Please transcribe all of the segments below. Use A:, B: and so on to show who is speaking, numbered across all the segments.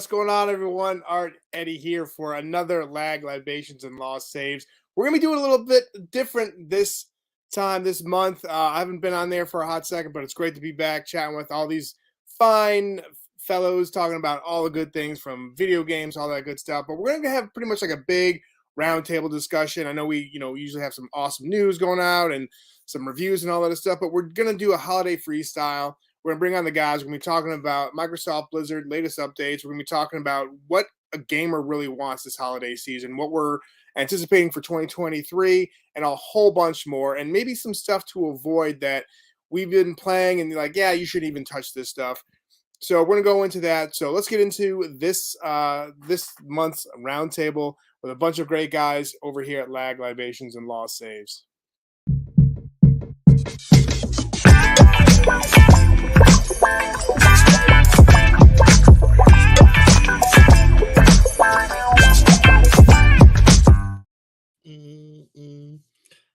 A: going on, everyone? Art Eddie here for another lag libations and lost saves. We're gonna be doing a little bit different this time, this month. I haven't been on there for a hot second, but it's great to be back chatting with all these fine fellows, talking about all the good things from video games, all that good stuff. But we're gonna have pretty much like a big roundtable discussion. I know we, usually have some awesome news going out and some reviews and all that other stuff, but we're gonna do a holiday freestyle. We're gonna bring on the guys. We're gonna be talking about Microsoft Blizzard latest updates. We're gonna be talking about what a gamer really wants this holiday season, what we're anticipating for 2023, and a whole bunch more, and maybe some stuff to avoid that we've been playing and like, yeah, you shouldn't even touch this stuff. So we're gonna go into that. So let's get into this this month's roundtable with a bunch of great guys over here at Lag Libations and Lost Saves.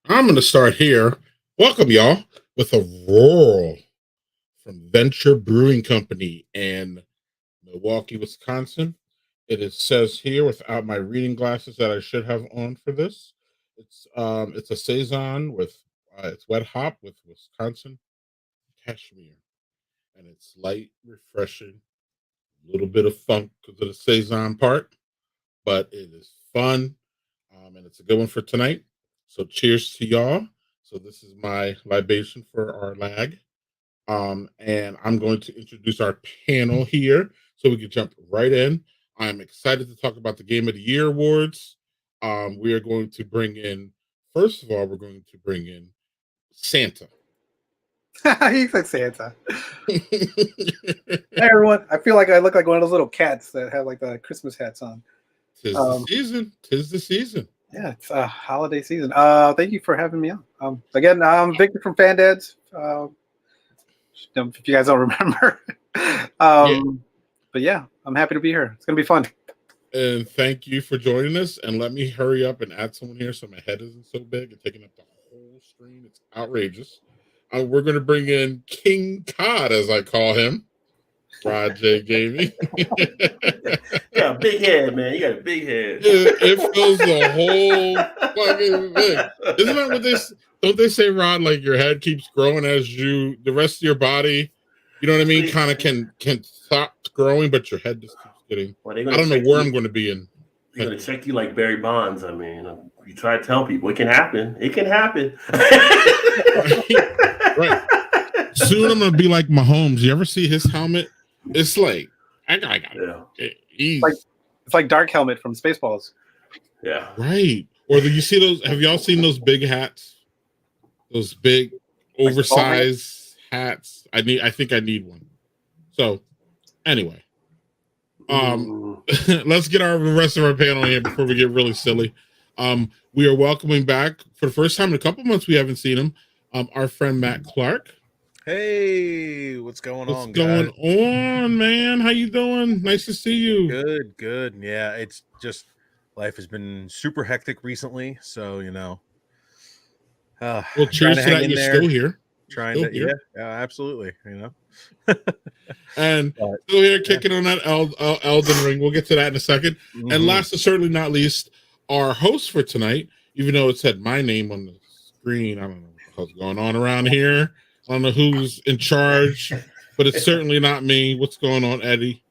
B: I'm going to start here. Welcome, y'all, with a roar from Venture Brewing Company in Milwaukee, Wisconsin. It says here, without my reading glasses that I should have on for this, it's a saison with it's wet hop with Wisconsin cashmere, and it's light, refreshing, a little bit of funk because of the saison part, but it is fun, and it's a good one for tonight. So cheers to y'all. So this is my libation for our lag. And I'm going to introduce our panel here so we can jump right in. I'm excited to talk about the Game of the Year awards. We are going to bring in, first of all, we're going to bring in Santa.
C: He's like Santa. Hey everyone, I feel like I look like one of those little cats that have like the Christmas hats on.
B: Tis the season. Tis the season.
C: Yeah, it's a holiday season. Thank you for having me on. Again, I'm Victor from FanDads. If you guys don't remember. But yeah, I'm happy to be here. It's gonna be fun.
B: And thank you for joining us. And let me hurry up and add someone here so my head isn't so big and taking up the whole screen. It's outrageous. We're going to bring in King Cod, as I call him, Rod J. Gaming.
D: You got a big head, man. You got a big head.
B: It fills the whole fucking thing. Isn't that what don't they say, Rod, like your head keeps growing as the rest of your body, you know what I mean, kind of can stop growing, but your head just keeps getting, I don't know where I'm going to be in.
D: They're going to check you like Barry Bonds. I mean, you try to tell people, it can happen. It can happen.
B: Right. Soon I'm going to be like Mahomes. You ever see his helmet? It's like, I got it.
C: It's like Dark Helmet from Spaceballs.
D: Yeah.
B: Right. Or do you see those? Have y'all seen those big hats? Those big, oversized hats. I think I need one. So, anyway. Let's get the rest of our panel here before we get really silly. We are welcoming back for the first time in a couple months. We haven't seen him. Our friend Matt Clark.
E: Hey, what's going on?
B: What's going on, man? How you doing? Nice to see you.
E: Good. Yeah, it's just life has been super hectic recently, so
B: well, cheers to that. You're still here.
E: Yeah, absolutely.
B: And still here, kicking on that Elden Ring. We'll get to that in a second. Mm-hmm. And last but certainly not least, our host for tonight, even though it said my name on the screen, I don't know what's going on around here. I don't know who's in charge, but it's certainly not me. What's going on, Eddie?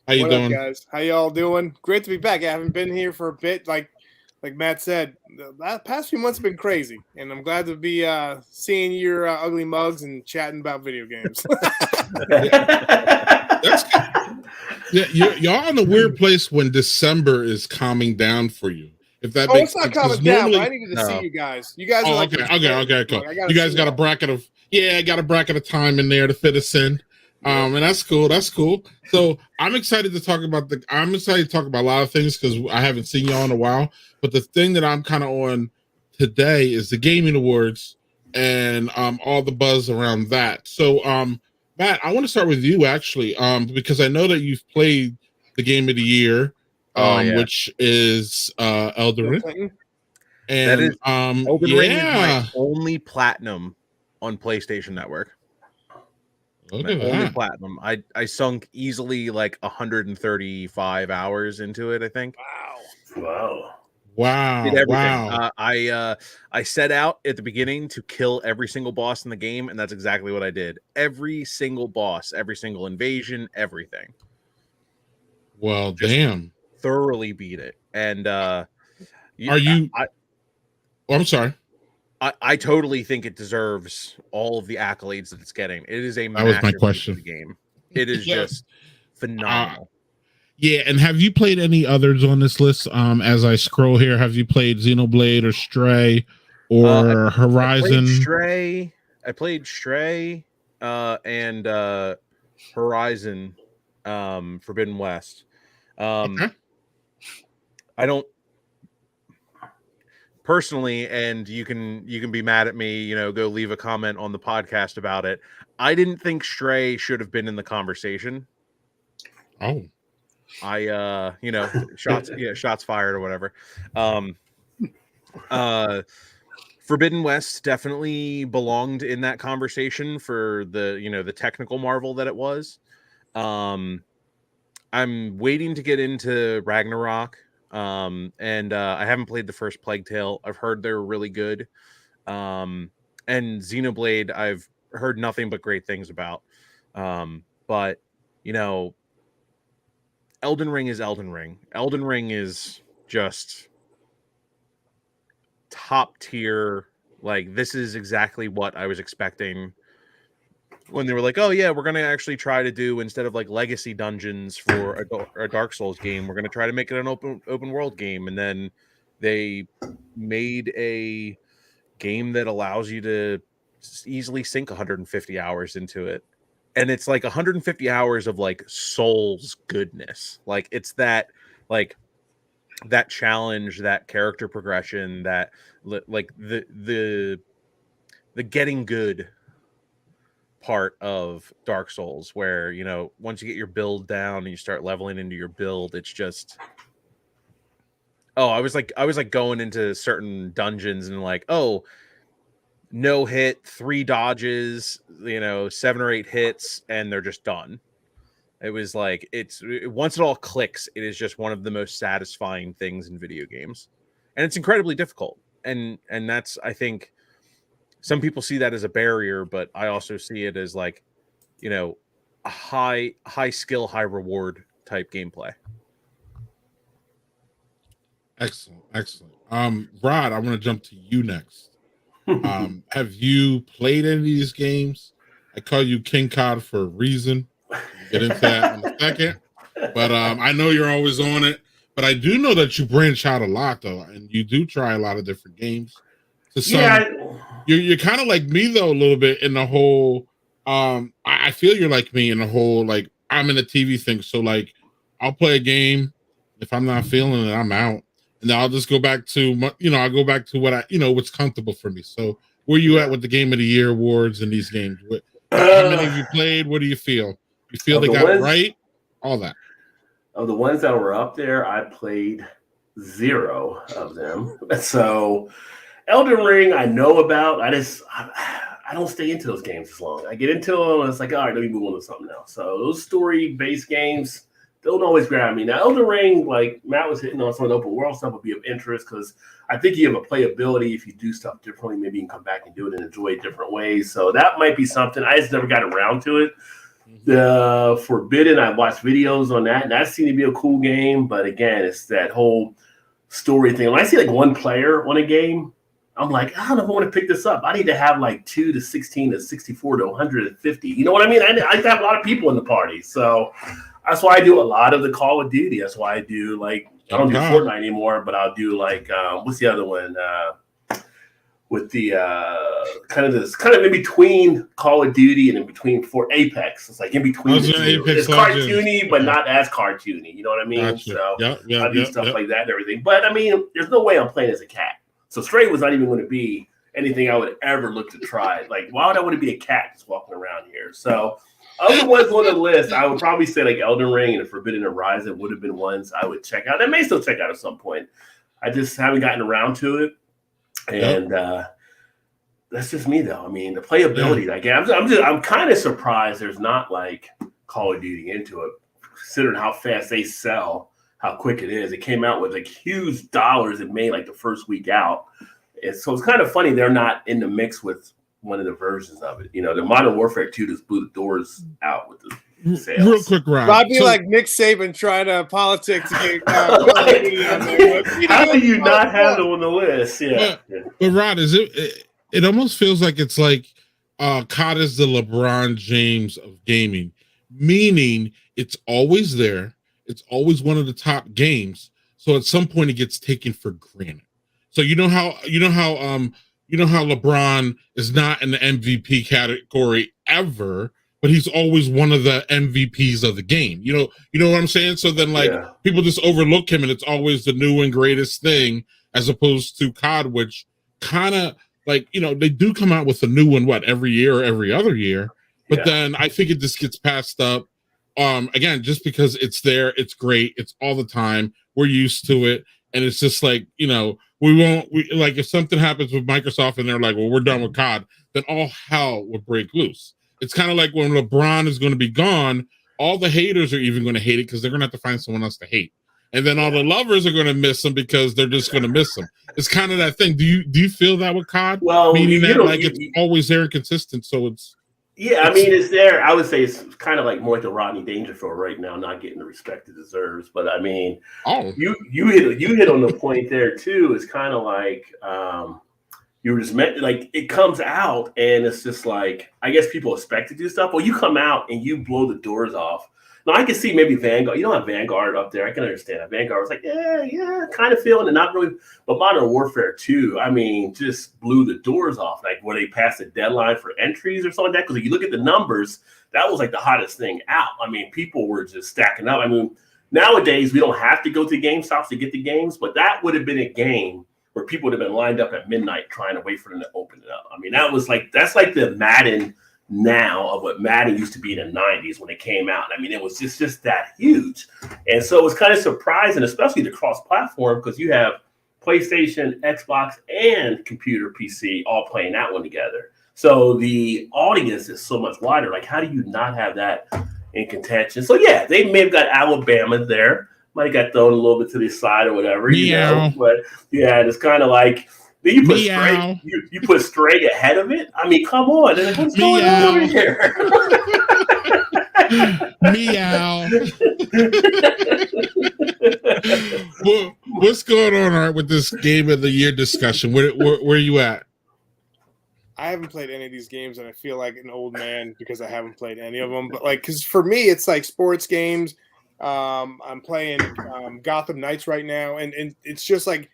B: How you doing,
A: guys? How y'all doing? Great to be back. I haven't been here for a bit. Like Matt said, the past few months have been crazy, and I'm glad to be seeing your ugly mugs and chatting about video games.
B: That's good. Yeah, y'all in a weird place when December is calming down for you. If that makes
A: it's not calming down. I needed to see you guys. You guys are like
B: okay, cool. You guys got a bracket of time in there to fit us in. And that's cool. So I'm excited to talk about a lot of things because I haven't seen y'all in a while. But the thing that I'm kind of on today is the gaming awards and all the buzz around that. So Matt, I want to start with you actually, because I know that you've played the Game of the Year, which is Elden Ring. And
E: that is Elden Ring is my only platinum on PlayStation Network.
B: Look
E: My
B: at
E: only
B: that.
E: platinum. I sunk easily like 135 hours into it, I think.
D: Wow.
E: Did
B: Wow.
E: everything.
B: Wow.
E: I set out at the beginning to kill every single boss in the game, and that's exactly what I did. Every single boss, every single invasion, everything.
B: Well,
E: Just
B: damn.
E: thoroughly beat it. And
B: Are you? Oh, I'm sorry.
E: I totally think it deserves all of the accolades that it's getting. It is a
B: That was my
E: masterpiece of
B: question.
E: the game. It is
B: Yeah.
E: just phenomenal.
B: Yeah, and have you played any others on this list? As I scroll here, have you played Xenoblade or Stray or Horizon?
E: I played Stray and Horizon Forbidden West.
B: Okay.
E: I don't personally, and you can be mad at me, go leave a comment on the podcast about it. I didn't think Stray should have been in the conversation.
B: Oh,
E: Shots fired or whatever. Forbidden West definitely belonged in that conversation for the technical marvel that it was. I'm waiting to get into Ragnarok. And I haven't played the first Plague Tale. I've heard they're really good. And Xenoblade, I've heard nothing but great things about. But Elden Ring is Elden Ring. Elden Ring is just top tier. Like, this is exactly what I was expecting when they were like, oh yeah, we're going to actually try to do, instead of like legacy dungeons for a Dark Souls game, we're going to try to make it an open world game. And then they made a game that allows you to easily sink 150 hours into it. And it's like 150 hours of like Souls goodness. Like, it's that, like, that challenge, that character progression, that like the getting good part of Dark Souls, where once you get your build down and you start leveling into your build, it's just I was like going into certain dungeons and like, oh, no hit, 3 dodges, 7 or 8 hits, and they're just done. It was like, once it all clicks, it is just one of the most satisfying things in video games. And it's incredibly difficult. And that's, I think, some people see that as a barrier, but I also see it as like, a high skill, high reward type gameplay.
B: excellent. Rod, I want to jump to you next. Have you played any of these games? I call you King Cod for a reason. We'll get into that in a second. But I know you're always on it. But I do know that you branch out a lot, though, and you do try a lot of different games. To some,
D: Yeah.
B: you're kind of like me though, a little bit in the whole. I feel you're like me in the whole, like, I'm in the TV thing. So like, I'll play a game. If I'm not feeling it, I'm out, and then I'll just go back to I'll go back to what what's comfortable for me. So where you at with the Game of the Year awards and these games? How many have you played? What do you feel? You feel they got it right? All that.
D: Of the ones that were up there, I played 0 of them. So Elden Ring, I know about. I don't stay into those games as long. I get into them, and it's like, all right, let me move on to something else. So those story-based games don't always grab me. Now, Elden Ring, like Matt was hitting on, some of the open world stuff would be of interest, because I think you have a playability. If you do stuff differently, maybe you can come back and do it and enjoy it different ways. So that might be something. I just never got around to it. The Forbidden, I watched videos on that, and that seemed to be a cool game. But again, it's that whole story thing. When I see like one player on a game, I'm like, I don't know if I want to pick this up. I need to have like 2 to 16 to 64 to 150. You know what I mean? I like to have a lot of people in the party. So that's why I do a lot of the Call of Duty. That's why I do, like, I don't do Fortnite anymore, but I'll do like, what's the other one? With the kind of in between Call of Duty and in between for Apex. It's like in between the two. It's cartoony, but not as cartoony. You know what I mean?
B: Gotcha.
D: So I do stuff like that and everything. But I mean, there's no way I'm playing as a cat. So Stray was not even going to be anything I would ever look to try. Like, why would I want to be a cat just walking around here? So other ones on the list, I would probably say like Elden Ring and Forbidden Horizon would have been ones I would check out. I may still check out at some point. I just haven't gotten around to it. And that's just me though. I mean, the playability, like I'm kind of surprised there's not like Call of Duty into it, considering how fast they sell, how quick it is. It came out with like huge dollars it made like the first week out. And so it's kind of funny they're not in the mix with one of the versions of it. You know, the Modern Warfare 2 just blew the doors out with the sales.
B: Real quick, Rob.
A: I'd be like Nick Saban trying to politic to get
D: how do you not have it on the list? Yeah.
B: But Rod, it almost feels like it's like COD is the LeBron James of gaming, meaning it's always there. It's always one of the top games. So at some point it gets taken for granted. So you know how LeBron is not in the MVP category ever, but he's always one of the MVPs of the game. You know what I'm saying? So then people just overlook him and it's always the new and greatest thing, as opposed to COD, which kind of like, they do come out with a new one, every year or every other year. But then I think it just gets passed up. Again, just because it's there, it's great. It's all the time. We're used to it. And it's just like, if something happens with Microsoft and they're like, well, we're done with COD, then all hell would break loose. It's kind of like when LeBron is going to be gone, all the haters are even going to hate it because they're going to have to find someone else to hate. And then all the lovers are going to miss him because they're just going to miss him. It's kind of that thing. Do you feel that with COD?
D: Well,
B: meaning that it's always there and consistent, so it's...
D: Yeah, I mean, it's there. I would say it's kind of like more like the Rodney Dangerfield right now, not getting the respect it deserves. But I mean, you hit on the point there too. It's kind of like you were just meant like it comes out and it's just like I guess people expect to do stuff. Well, you come out and you blow the doors off. Now I can see maybe Vanguard. You don't have Vanguard up there. I can understand that. Vanguard was like, yeah, kind of feeling it, not really. But Modern Warfare 2, I mean, just blew the doors off. Like where they passed the deadline for entries or something like that. Because if you look at the numbers, that was like the hottest thing out. I mean, people were just stacking up. I mean, nowadays we don't have to go to GameStops to get the games, but that would have been a game where people would have been lined up at midnight trying to wait for them to open it up. I mean, that's like the Madden now of what Madden used to be in the 90s when it came out. I mean, it was just that huge. And so it was kind of surprising, especially the cross-platform, because you have PlayStation, Xbox, and computer PC all playing that one together. So the audience is so much wider. Like, how do you not have that in contention? So, yeah, they may have got Alabama there. Might have got thrown a little bit to the side or whatever. But, yeah, it's kind of like, then you put Stray, you put Stray ahead of it. I mean, come on! Like, what's going on over here?
B: Meow. What's going on, Art, with this game of the year discussion? Where are you at?
A: I haven't played any of these games, and I feel like an old man because I haven't played any of them. But because for me, it's like sports games. I'm playing Gotham Knights right now, and it's just like.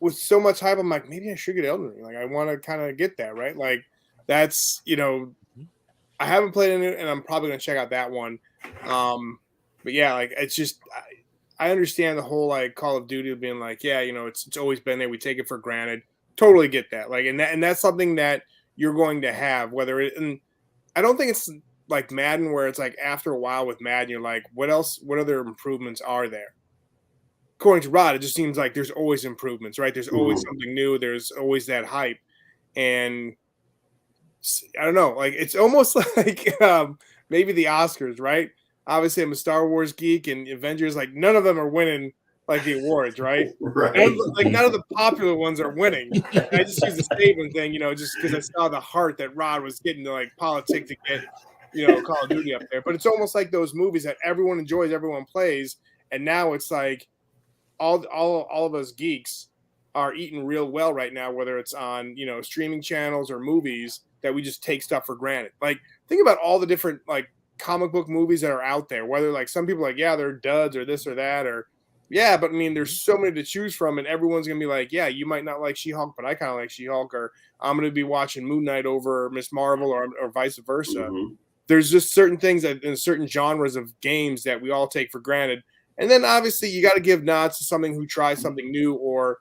A: With so much hype, I'm like, maybe I should get Elden Ring. Like, I want to kind of get that, right? Like, that's, I haven't played it, and I'm probably going to check out that one. But yeah, like, it's just, I understand the whole, like, Call of Duty being like, yeah, it's always been there. We take it for granted. Totally get that. Like, and that's something that you're going to have, and I don't think it's like Madden where it's like after a while with Madden, you're like, what other improvements are there? According to Rod, it just seems like there's always improvements, right? There's always something new. There's always that hype. And I don't know, like it's almost like maybe the Oscars, right? Obviously, I'm a Star Wars geek and Avengers, like none of them are winning like the awards, right?
D: Right.
A: None of the popular ones are winning. I just use the statement thing, just because I saw the heart that Rod was getting to like politic to get, Call of Duty up there. But it's almost like those movies that everyone enjoys, everyone plays. And now it's like, all of us geeks are eating real well right now, whether it's on, streaming channels or movies that we just take stuff for granted. Like, think about all the different, like, comic book movies that are out there, whether, like, some people are like, yeah, they're duds or this or that, or, yeah, but, I mean, there's so many to choose from, and everyone's going to be like, yeah, you might not like She-Hulk, but I kind of like She-Hulk, or I'm going to be watching Moon Knight over Miss Marvel, or vice versa. Mm-hmm. There's just certain things that in certain genres of games that we all take for granted. And then obviously you got to give nods to something who tries something new or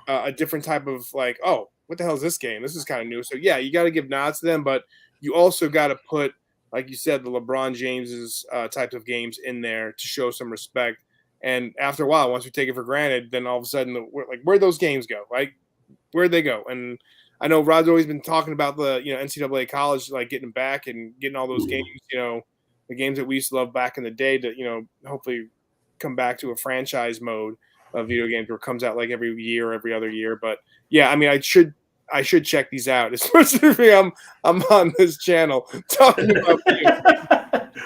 A: a different type of like, oh, what the hell is this game? This is kind of new. So yeah, you got to give nods to them, but you also got to put, like you said, the LeBron James's types of games in there to show some respect. And after a while, once we take it for granted, then all of a sudden, where'd those games go? Like, where'd they go? And I know Rod's always been talking about the NCAA college, like getting back and getting all those games, the games that we used to love back in the day to hopefully come back to a franchise mode of video games where it comes out like every year, every other year. But yeah, I mean, I should check these out, especially I'm on this channel talking about video games.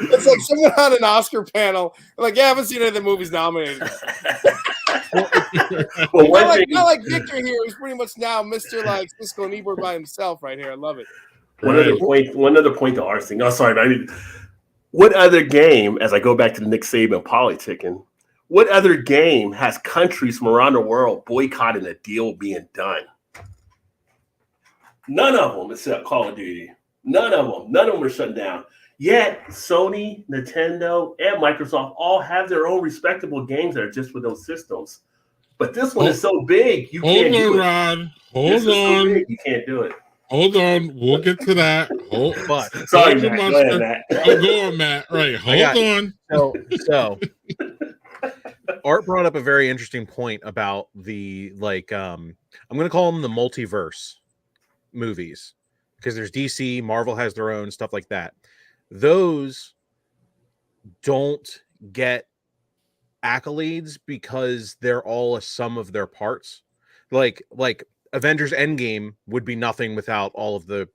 A: It's like someone on an Oscar panel, like, yeah, I haven't seen any of the movies nominated.
D: Well,
A: not like Victor here, who's pretty much now Mr. like Siskel and Ebert by himself right here. I love it.
D: One other point to our thing. Oh, sorry, man. What other game, as I go back to the Nick Saban politicking, what other game has countries from around the world boycotting a deal being done? None of them except Call of Duty. None of them are shut down. Yet Sony, Nintendo, and Microsoft all have their own respectable games that are just for those systems. But this one is so big, you can't do it.
B: Rod. Hold on.
D: So big, you can't do it.
B: Hold on. We'll get to that.
D: Sorry, Matt. Go ahead, Matt.
B: Go on, Matt. Right. Hold on.
E: So Art brought up a very interesting point about the I'm going to call them the multiverse movies, because there's DC, Marvel has their own stuff like that. Those don't get accolades because they're all a sum of their parts. Like Avengers Endgame would be nothing without all of the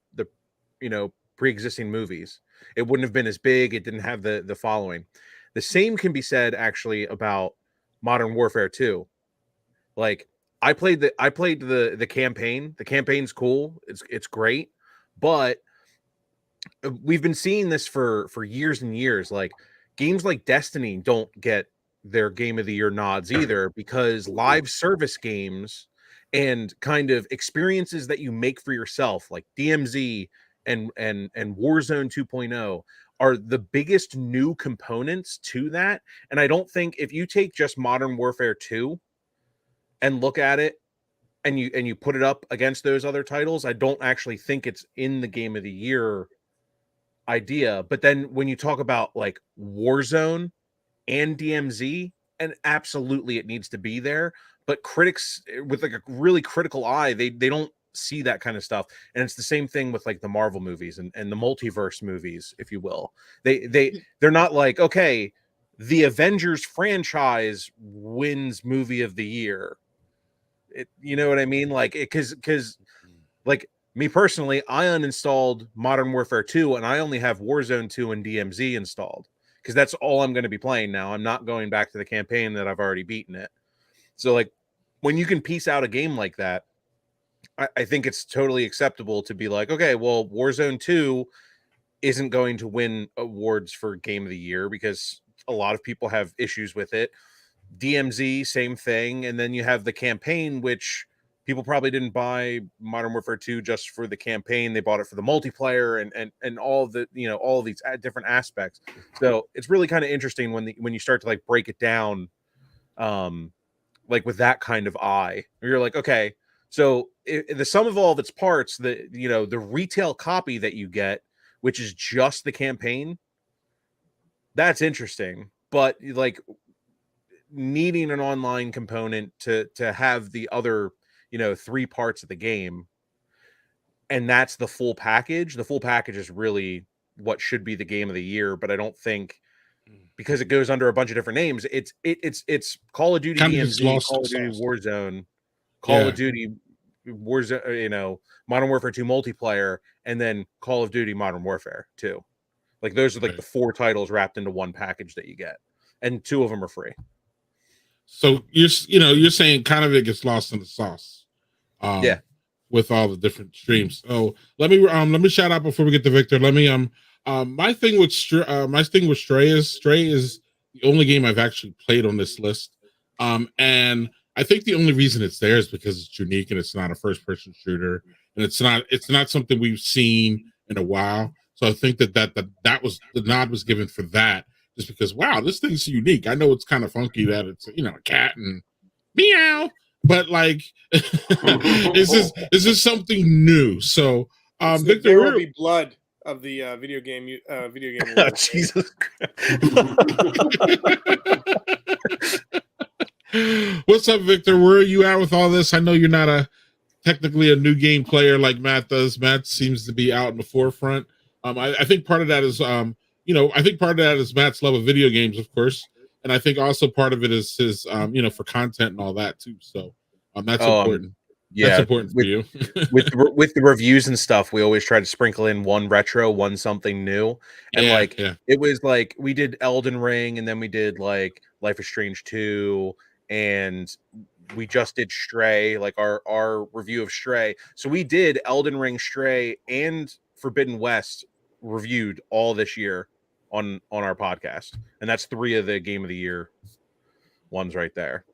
E: pre-existing movies. It wouldn't have been as big. It didn't have the following. The same can be said actually about Modern Warfare 2. Like I played the campaign. The campaign's cool. It's great, but we've been seeing this for years and years. Like games like Destiny don't get their Game of the Year nods either, because live service games and kind of experiences that you make for yourself, like DMZ and Warzone 2.0, are the biggest new components to that. And I don't think if you take just Modern Warfare 2 and look at it and you put it up against those other titles, I don't actually think it's in the Game of the Year idea. But then when you talk about like Warzone and DMZ, and absolutely it needs to be there, but critics with like a really critical eye, they don't see that kind of stuff. And it's the same thing with like the Marvel movies and the multiverse movies, if you will. They're not like, okay, the Avengers franchise wins movie of the year. You know what I mean? Like, because like me personally, I uninstalled Modern Warfare 2 and I only have Warzone 2 and DMZ installed, because that's all I'm going to be playing now. I'm not going back to the campaign that I've already beaten it. So like when you can piece out a game like that, I think it's totally acceptable to be like, okay, well, Warzone 2 isn't going to win awards for Game of the Year because a lot of people have issues with it. DMZ, same thing. And then you have the campaign, which people probably didn't buy Modern Warfare 2 just for the campaign. They bought it for the multiplayer and all the, all of these different aspects. So it's really kind of interesting when you start to like break it down, like with that kind of eye, where you're like, okay, so the sum of all of its parts, the retail copy that you get, which is just the campaign, that's interesting. But like needing an online component to have the other, 3 parts of the game, and that's the full package. The full package is really what should be the Game of the Year, but I don't think, because it goes under a bunch of different names, it's Call of Duty DMZ, Call of Duty Warzone, Call of Duty Warzone, Modern Warfare 2 multiplayer, and then Call of Duty Modern Warfare 2. Like those are like the 4 titles wrapped into one package that you get, and 2 of them are free.
B: So you're saying kind of it gets lost in the sauce. With all the different streams. So let me shout out before we get to Victor. Let me my thing with Stray is the only game I've actually played on this list. And I think the only reason it's there is because it's unique and it's not a first person shooter, and it's not something we've seen in a while. So I think that was the nod was given for that, just because, wow, this thing's unique. I know it's kind of funky that it's a cat and meow, but like is this something new? So Victor,
A: there will be blood of the video game
E: Oh, Jesus
B: What's up, Victor? Where are you at with all this? I know you're not a technically a new game player like Matt does. Matt seems to be out in the forefront. I think part of that is, I think part of that is Matt's love of video games, of course, and I think also part of it is his, for content and all that too. So, that's important.
E: Yeah,
B: That's important for you.
E: with the reviews and stuff, we always try to sprinkle in one retro, one something new, and it was like we did Elden Ring, and then we did like Life is Strange 2, and we just did Stray, like our review of Stray. So we did Elden Ring, Stray, and Forbidden West reviewed all this year on our podcast, and that's 3 of the Game of the Year ones right there.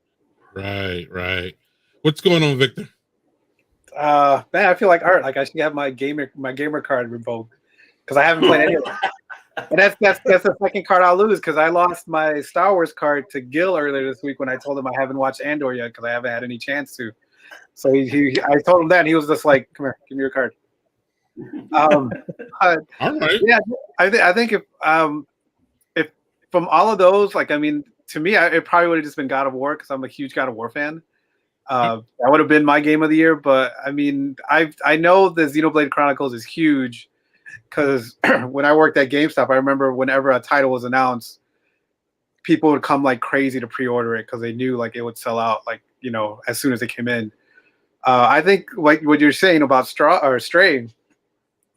B: Right. What's going on, Victor?
C: Man, I feel like Art. Like I should have my gamer card revoked because I haven't played any of them. And that's the second card I'll lose because I lost my Star Wars card to Gil earlier this week when I told him I haven't watched Andor yet because I haven't had any chance to. So I told him that and he was just like, "Come here, give me your card."
B: All right.
C: Yeah, I think if from all of those, like I mean, to me, it probably would have just been God of War because I'm a huge God of War fan. That would have been my game of the year. But I mean, I know the Xenoblade Chronicles is huge because when I worked at GameStop, I remember whenever a title was announced, people would come like crazy to pre-order it because they knew like it would sell out like as soon as it came in. I think like what you're saying about Stray.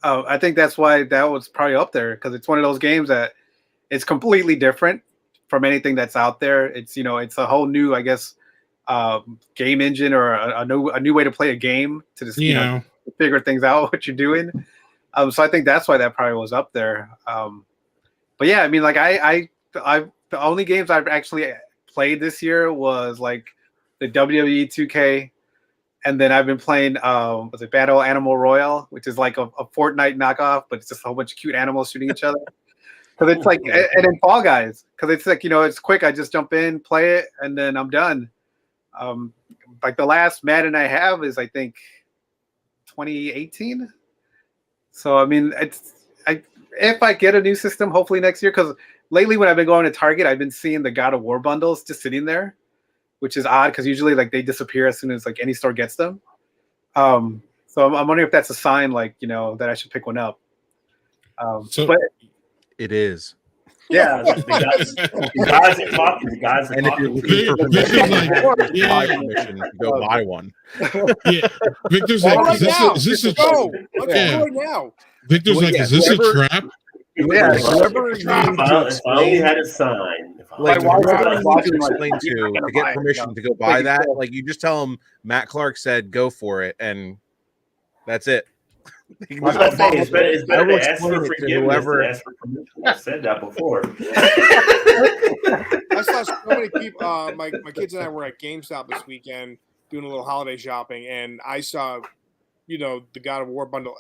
C: I think that's why that was probably up there because it's one of those games that it's completely different from anything that's out there. It's it's a whole new, I guess, game engine or a new way to play a game to just figure things out what you're doing. So I think that's why that probably was up there. But yeah, I mean, like I the only games I've actually played this year was like the WWE 2K, and then I've been playing was it Battle Animal Royale, which is like a Fortnite knockoff, but it's just a whole bunch of cute animals shooting each other. Because it's like, and then Fall Guys, because it's like it's quick. I just jump in, play it, and then I'm done. Like the last Madden I have is I think 2018. So I mean, if I get a new system, hopefully next year. Because lately, when I've been going to Target, I've been seeing the God of War bundles just sitting there, which is odd because usually like they disappear as soon as like any store gets them. So I'm wondering if that's a sign, like that I should pick one up. But
E: it is.
D: Yeah, the guys are talking. The guys are
E: and
D: talking.
E: If you're looking for permission, go buy one.
B: Yeah, Victor's like, is this a
A: go? Let's go right now.
B: Victor's like, is this a trap?
E: Yeah, whoever you need to
D: If I only had a sign.
E: Like, whoever you need to explain to get permission to go buy that, like you just tell them Matt Clark said go for it, and that's it.
D: I was about to say, it's better to ask for forgiveness than ask for permission. I said that before.
A: I saw so many people. My kids and I were at GameStop this weekend doing a little holiday shopping, and I saw, the God of War bundle.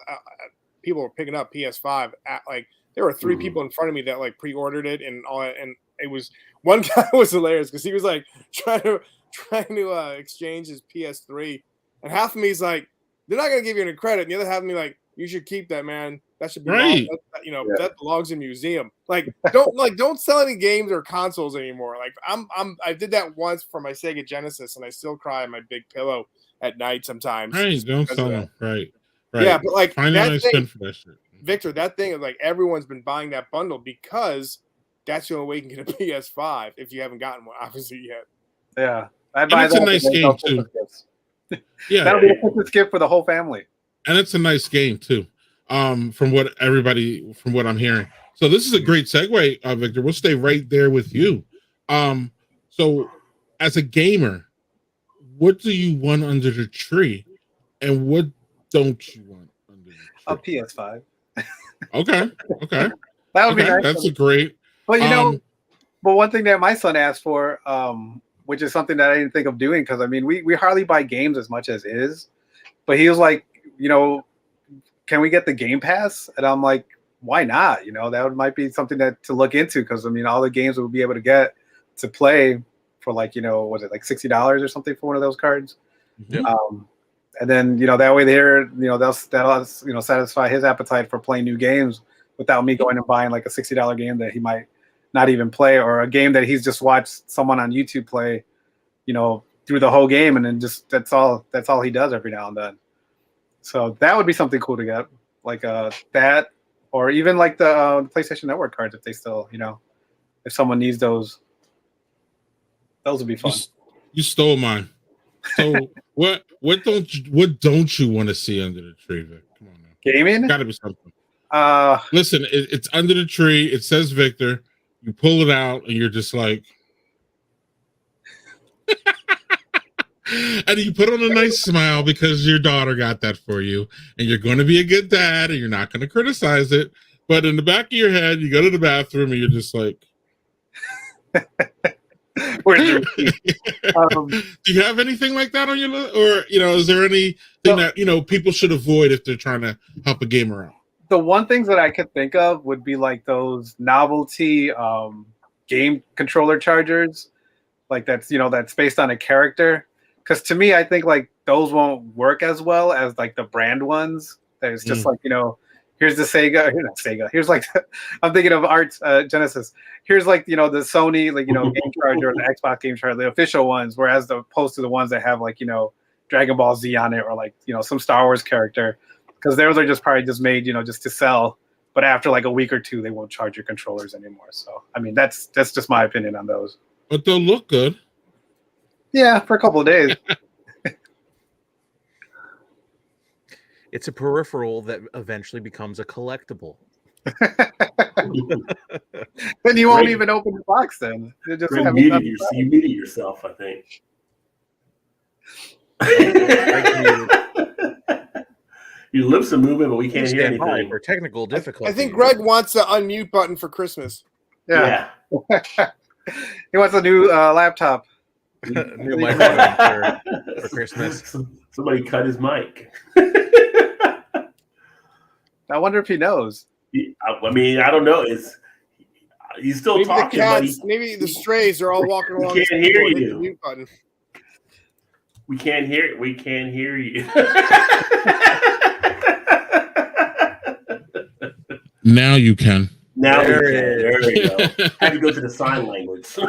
A: People were picking up PS5. Like there were 3 people in front of me that like pre-ordered it, and all. And it was one guy was hilarious because he was like trying to exchange his PS3, and half of me is like, they're not gonna give you any credit. And the other half of me like, you should keep that, man. That should be
B: right.
A: That belongs in a museum. Like don't sell any games or consoles anymore. Like I did that once for my Sega Genesis, and I still cry on my big pillow at night sometimes.
B: Right, don't sell them. Right.
A: Yeah, but like
B: find a nice spin for that shit.
A: Victor, that thing is like everyone's been buying that bundle because that's the only way you can get a PS5 if you haven't gotten one, obviously yet.
C: Yeah,
B: it's a nice game too. Yeah,
C: that'll be a Christmas gift for the whole family.
B: And it's a nice game too. From what I'm hearing. So this is a great segue, Victor. We'll stay right there with you. So as a gamer, what do you want under the tree, and what don't you want under the tree?
C: A PS5.
B: Okay.
C: That would be nice.
B: That's a great.
C: But but one thing that my son asked for, which is something that I didn't think of doing because I mean we hardly buy games as much as is, but he was like, can we get the Game Pass? And I'm like, why not? That might be something to look into because I mean all the games we'll be able to get to play for like was it like $60 or something for one of those cards?
B: Yeah.
C: And then that way that'll satisfy his appetite for playing new games without me going and buying like a $60 game that he might not even play, or a game that he's just watched someone on YouTube play, through the whole game, and then just that's all he does every now and then. So that would be something cool to get, like that, or even like the PlayStation Network cards if they still, if someone needs those would be fun.
B: You stole mine. So what don't you want to see under the tree, Vic? Come on now.
C: Gaming?
B: Got to be something.
C: Listen,
B: it's under the tree. It says Victor. You pull it out, and you're just like, and you put on a nice smile because your daughter got that for you, and you're going to be a good dad, and you're not going to criticize it. But in the back of your head, you go to the bathroom, and you're just like,
C: where's the receipt?
B: do you have anything like that on your list, or is there anything that people should avoid if they're trying to help a gamer out?
C: The one things that I could think of would be like those novelty game controller chargers, like that's based on a character. Because to me, I think like those won't work as well as like the brand ones. There's just like here's the Sega, not Sega. Here's like I'm thinking of Arts Genesis. Here's like the Sony game charger or the Xbox game charger, the official ones. Whereas opposed to the ones that have like Dragon Ball Z on it or like some Star Wars character. Because theirs are probably just made, just to sell. But after like a week or two, they won't charge your controllers anymore. So, I mean, that's just my opinion on those.
B: But they'll look good.
C: Yeah, for a couple of days.
E: It's a peripheral that eventually becomes a collectible.
C: Then you won't even open the box then. You just
D: you muted yourself, I think. Your lips are moving, but we can't hear anything.
E: For technical difficulty.
A: I think Greg wants the unmute button for Christmas.
C: Yeah. He wants a new laptop.
E: New microphone for Christmas.
D: Somebody cut his mic.
C: I wonder if he knows.
D: I mean, I don't know. He's still
A: maybe
D: talking.
A: The cats, maybe the strays are all walking along.
D: We can't hear you.
A: The mute button.
D: We can't hear. We can't hear you.
B: Now you can.
D: Now there we go. Had to go to the sign language.
B: So,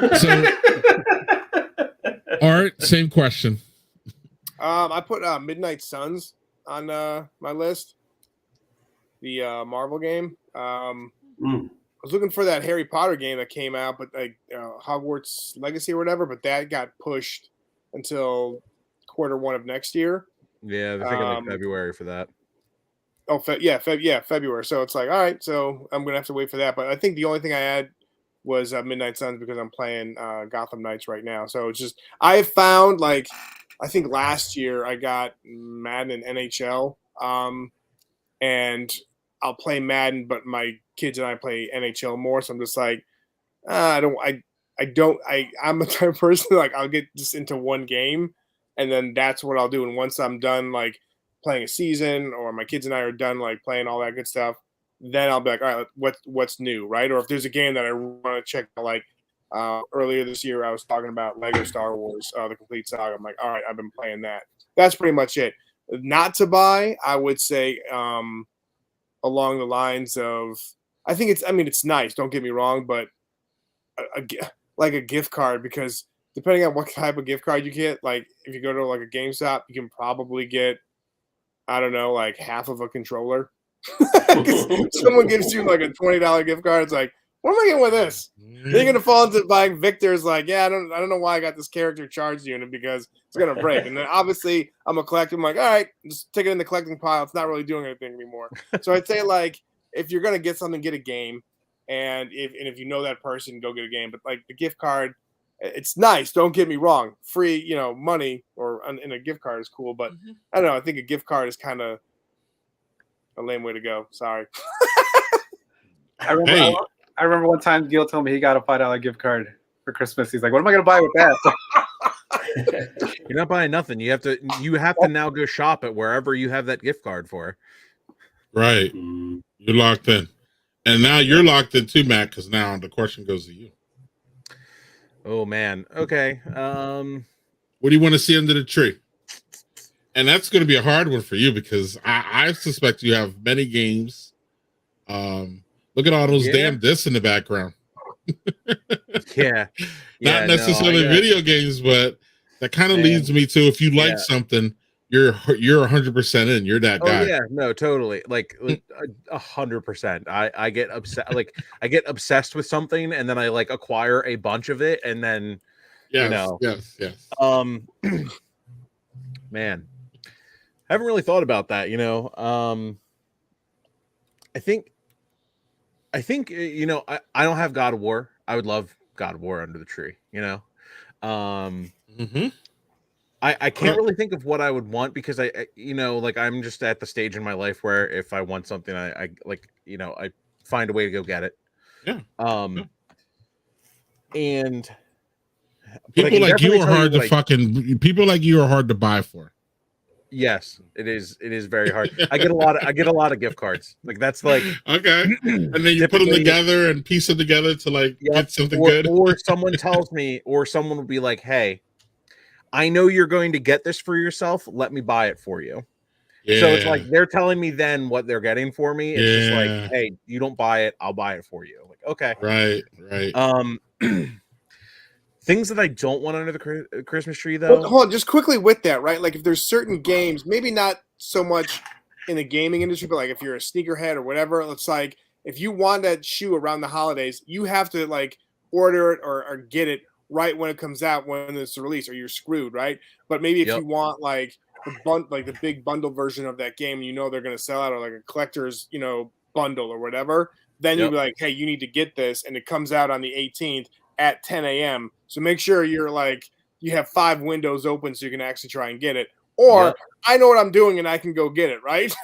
B: Art, same question.
A: I put Midnight Suns on my list. The Marvel game. I was looking for that Harry Potter game that came out, but like Hogwarts Legacy or whatever, but that got pushed until Q1 of next year.
E: Yeah, they're thinking like February for that.
A: Oh, February. So it's like, all right, so I'm gonna have to wait for that. But I think the only thing I had was Midnight Suns because I'm playing Gotham Knights right now. So it's just I have found like I think last year I got Madden and NHL, and I'll play Madden, but my kids and I play NHL more. So I'm just like, I'm the type of person like I'll get just into one game, and then that's what I'll do. And once I'm done, like playing a season or my kids and I are done like playing all that good stuff, then I'll be like, all right, what's new, right? Or if there's a game that I want to check out, like earlier this year I was talking about Lego Star Wars, the complete saga. I'm like, all right, I've been playing that. That's pretty much it. Not to buy, I would say along the lines of it's nice, don't get me wrong, but like a gift card, because depending on what type of gift card you get, like if you go to like a GameStop, you can probably get, I don't know, like half of a controller. Someone gives you like a $20 gift card. It's like, what am I getting with this? Then you're gonna fall into buying Victor's. Like, yeah, I don't know why I got this character charged unit because it's gonna break. And then obviously I'm a collector. I'm like, all right, just take it in the collecting pile. It's not really doing anything anymore. So I'd say like if you're gonna get something, get a game, and if you know that person, go get a game. But like the gift card, it's nice. Don't get me wrong. Free, money or in a gift card is cool. But I don't know. I think a gift card is kind of a lame way to go. Sorry.
C: I remember one time Gil told me he got a $5 gift card for Christmas. He's like, "What am I going to buy with that?"
E: You're not buying nothing. You have to now go shop at wherever you have that gift card for.
B: Right. You're locked in. And now you're locked in too, Matt, because now the question goes to you.
E: Oh man. Okay.
B: What do you want to see under the tree? And that's going to be a hard one for you because I suspect you have many games. Look at all those damn discs in the background.
E: Not
B: necessarily video games, but that kind of leads me to, if you like something, you're 100% in. You're that
E: Oh
B: guy.
E: yeah, no, totally. Like 100%. I get upset. Like I get obsessed with something, and then I like acquire a bunch of it, and then
B: Yes, yes.
E: Man, I haven't really thought about that. I think I don't have God of War. I would love God of War under the tree.
B: Mm-hmm.
E: I can't really think of what I would want because like I'm just at the stage in my life where if I want something, I like, I find a way to go get it.
B: Yeah.
E: And but I
B: People
E: can
B: like you
E: definitely
B: are
E: tell
B: hard
E: what
B: to people like you are hard to buy for.
E: Yes, it is. It is very hard. I get a lot of gift cards. Like that's like
B: Okay. And then you put them together and piece them together to like get something good.
E: Or someone tells me, or someone will be like, "Hey, I know you're going to get this for yourself. Let me buy it for you."
B: Yeah.
E: So it's like they're telling me then what they're getting for me. It's just like, "Hey, you don't buy it, I'll buy it for you." Like, okay,
B: right.
E: Things that I don't want under the Christmas tree, though.
A: Well, hold on, just quickly with that, right? Like if there's certain games, maybe not so much in the gaming industry, but like if you're a sneakerhead or whatever, it's like if you want that shoe around the holidays, you have to like order it or get it right when it comes out when it's released, or you're screwed, right? But maybe if you want like the big bundle version of that game, they're going to sell out, or like a collector's bundle or whatever, then you'd be like, hey, you need to get this, and it comes out on the 18th at 10 a.m. So make sure you're like you have 5 windows open so you can actually try and get it. Or I know what I'm doing and I can go get it, right?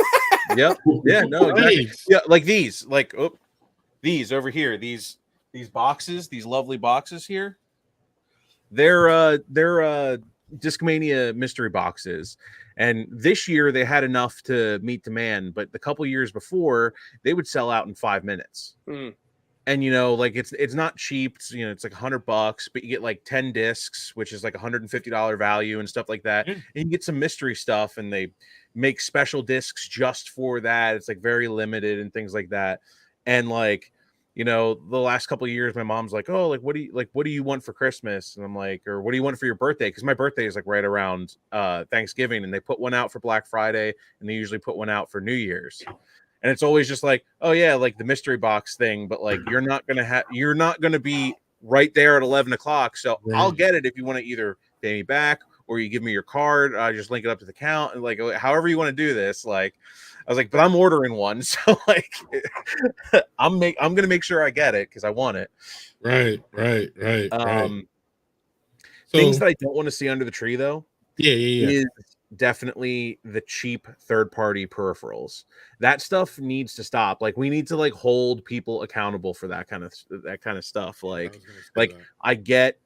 E: Yep. Yeah, no, exactly. Yeah, like these, these over here, these boxes, these lovely boxes here. They're Discmania mystery boxes. And this year they had enough to meet demand, but the couple years before they would sell out in 5 minutes. And like it's not cheap. It's like $100, but you get like 10 discs, which is like $150 value and stuff like that. And you get some mystery stuff, and they make special discs just for that. It's like very limited and things like that. And like, the last couple of years, my mom's like, "Oh, like what do you want for Christmas?" And I'm like, "Or what do you want for your birthday?" Because my birthday is like right around Thanksgiving, and they put one out for Black Friday, and they usually put one out for New Year's. And it's always just like, oh yeah, like the mystery box thing, but like you're not gonna be right there at 11 o'clock. So I'll get it if you want to either pay me back or you give me your card. I just link it up to the account, and like however you want to do this. Like I was like, but I'm ordering one, so like I'm gonna make sure I get it because I want it.
B: Right.
E: Things that I don't want to see under the tree though.
B: Yeah.
E: Is definitely the cheap third-party peripherals. That stuff needs to stop. Like we need to like hold people accountable for that kind of stuff. Like I get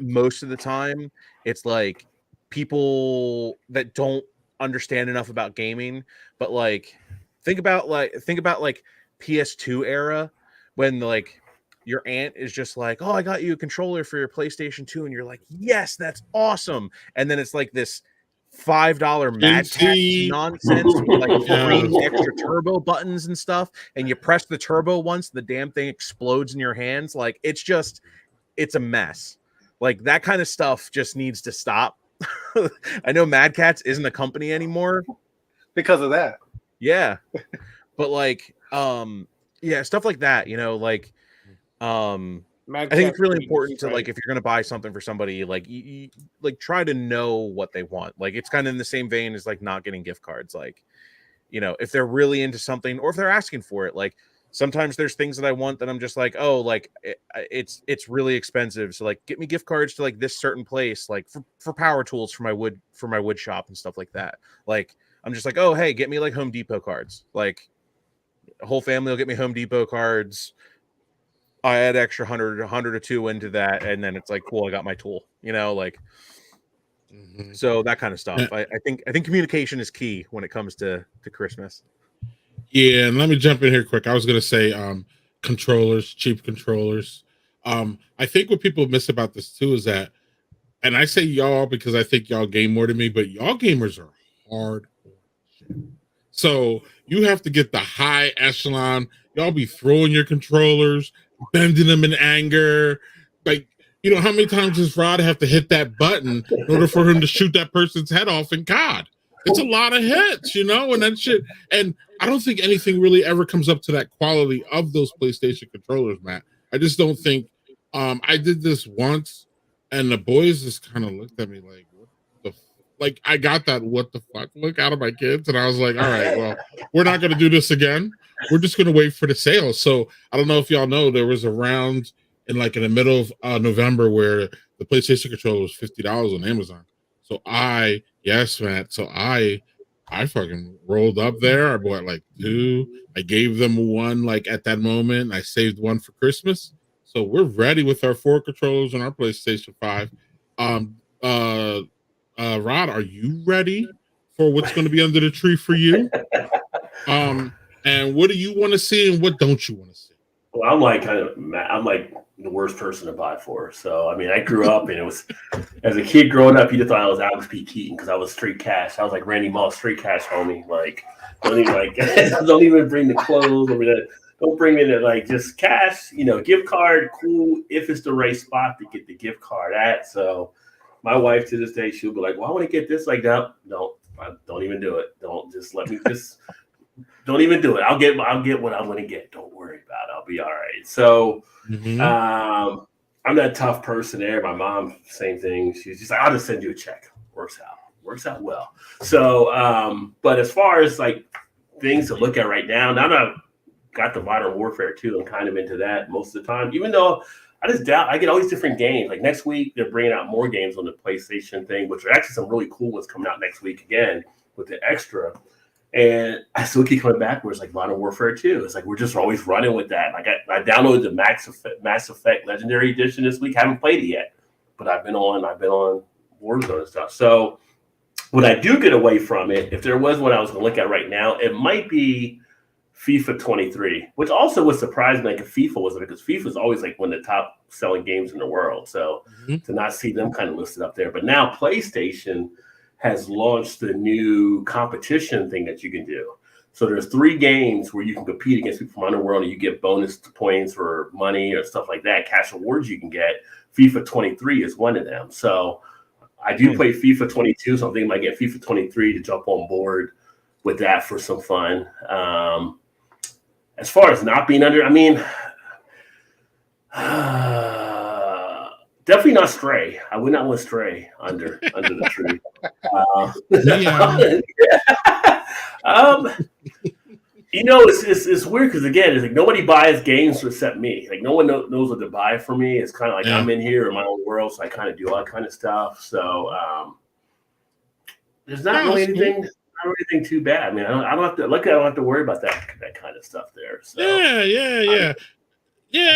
E: most of the time it's like people that don't understand enough about gaming, but like think about PS2 era when like your aunt is just like, "Oh, I got you a controller for your PlayStation 2," and you're like, "Yes, that's awesome." And then it's like this $5 Mad Cat nonsense with like 3 extra turbo buttons and stuff, and you press the turbo once, the damn thing explodes in your hands. Like it's a mess. Like that kind of stuff just needs to stop. I know Mad Catz isn't a company anymore
C: because of that.
E: Yeah, but like, stuff like that. I think it's really important to like if you're going to buy something for somebody, like you like try to know what they want. Like it's kind of in the same vein as like not getting gift cards. Like, if they're really into something or if they're asking for it, like sometimes there's things that I want that I'm just like, oh, like it's really expensive. So like get me gift cards to like this certain place, like for power tools for my wood shop and stuff like that. Like I'm just like, oh, hey, get me like Home Depot cards. Like the whole family will get me Home Depot cards. I add extra 100 or 2 into that, and then it's like, cool, I got my tool, like so that kind of stuff. I think communication is key when it comes to Christmas.
B: Yeah, and let me jump in here quick. I was gonna say controllers, cheap controllers. I think what people miss about this too is that, and I say y'all because I think y'all game more than me, but y'all gamers are hard. So you have to get the high echelon. Y'all be throwing your controllers, bending them in anger. Like, you know, how many times does Rod have to hit that button in order for him to shoot that person's head off in COD? It's a lot of hits, you know, and that shit. And I don't think anything really ever comes up to that quality of those PlayStation controllers, Matt. I just don't think. I did this once, and the boys just kind of looked at me like, "What the?" Like, I got that "what the fuck" look out of my kids, and I was like, "All right, well, we're not going to do this again. We're just going to wait for the sale." So I don't know if y'all know, there was a round in the middle of November where the PlayStation controller was $50 on Amazon. So yes, Matt. So I fucking rolled up there. I bought like two. I gave them one like at that moment. I saved one for Christmas. So we're ready with our 4 controllers on our PlayStation 5. Rod, are you ready for what's going to be under the tree for you? And what do you want to see and what don't you want to see?
D: Well, I'm like the worst person to buy for. So I mean, I grew up and it was as a kid growing up, you just thought I was Alex P. Keaton because I was straight cash. I was like Randy Moss, straight cash, homie. Like don't even bring the clothes. Don't bring me the like just cash. You know, gift card, cool if it's the right spot to get the gift card at. So my wife to this day, she'll be like, "Well, I want to get this." Like, no, don't even do it. Don't just let me just. Don't even do it. I'll get what I want to get. Don't worry about it. I'll be all right. So I'm that tough person there. My mom, same thing. She's just like, I'll just send you a check. Works out well. So, but as far as like things to look at right now I've got the Modern Warfare 2. I'm kind of into that most of the time, even though I get all these different games. Like next week, they're bringing out more games on the PlayStation thing, which are actually some really cool ones coming out next week again with the extra. And I still keep coming back where it's like Modern Warfare 2. It's like we're just always running with that. Like I downloaded the Mass Effect Legendary Edition this week. I haven't played it yet, but I've been on Warzone and stuff. So when I do get away from it, if there was one I was going to look at right now, it might be FIFA 23, which also would surprise me. Like if FIFA wasn't, because FIFA is always like one of the top selling games in the world. So to not see them kind of listed up there, but now PlayStation has launched the new competition thing that you can do. So there's 3 games where you can compete against people from around the world and you get bonus points or money or stuff like that, cash awards you can get. FIFA 23 is one of them. So I do play FIFA 22, so I'm thinking I might get FIFA 23 to jump on board with that for some fun. As far as not being under, I mean, definitely not Stray. I would not want Stray under the tree. You know, it's weird because again, it's like nobody buys games except me. Like no one knows what to buy for me. It's kind of like I'm in here in my own world, so I kind of do all that kind of stuff. So there's not really anything too bad. I mean, I don't have to worry about that kind of stuff there. So
B: Yeah.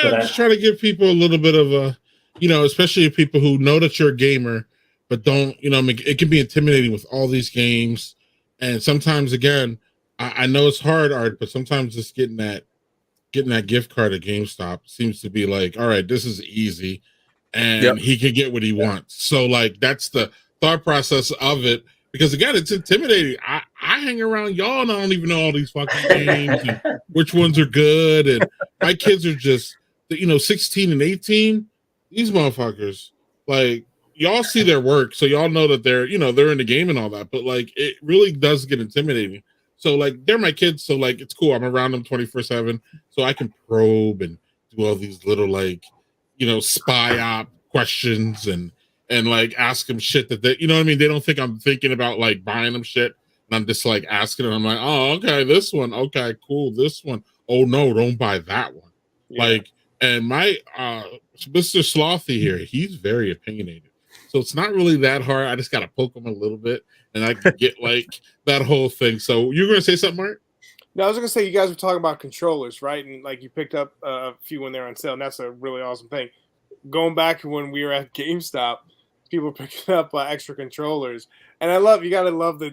B: I'm just trying to give people a little bit of a, you know, especially people who know that you're a gamer, but don't, you know, it can be intimidating with all these games. And sometimes, again, I know it's hard, Art, but sometimes just getting that gift card at GameStop seems to be like, all right, this is easy, and he can get what he wants. So, like, that's the thought process of it. Because again, it's intimidating. I hang around y'all and I don't even know all these fucking games and which ones are good. And my kids are just, 16 and 18. These motherfuckers, like, y'all see their work, so y'all know that they're in the game and all that. But like, it really does get intimidating. So like, they're my kids, so like, it's cool. I'm around them 24/7, so I can probe and do all these little like, spy op questions and like ask them shit that they, what I mean? They don't think I'm thinking about like buying them shit. And I'm just like asking them, I'm like, oh, okay, this one. Okay, cool. This one. Oh no, don't buy that one. Yeah. Like, and my Mr. Slothy here, he's very opinionated. So it's not really that hard. I just got to poke him a little bit and I can get like that whole thing. So you're going to say something, Mark?
A: No, I was going to say, you guys were talking about controllers, right? And like you picked up a few when they're on sale, and that's a really awesome thing. Going back to when we were at GameStop, people picking up extra controllers, and you gotta love the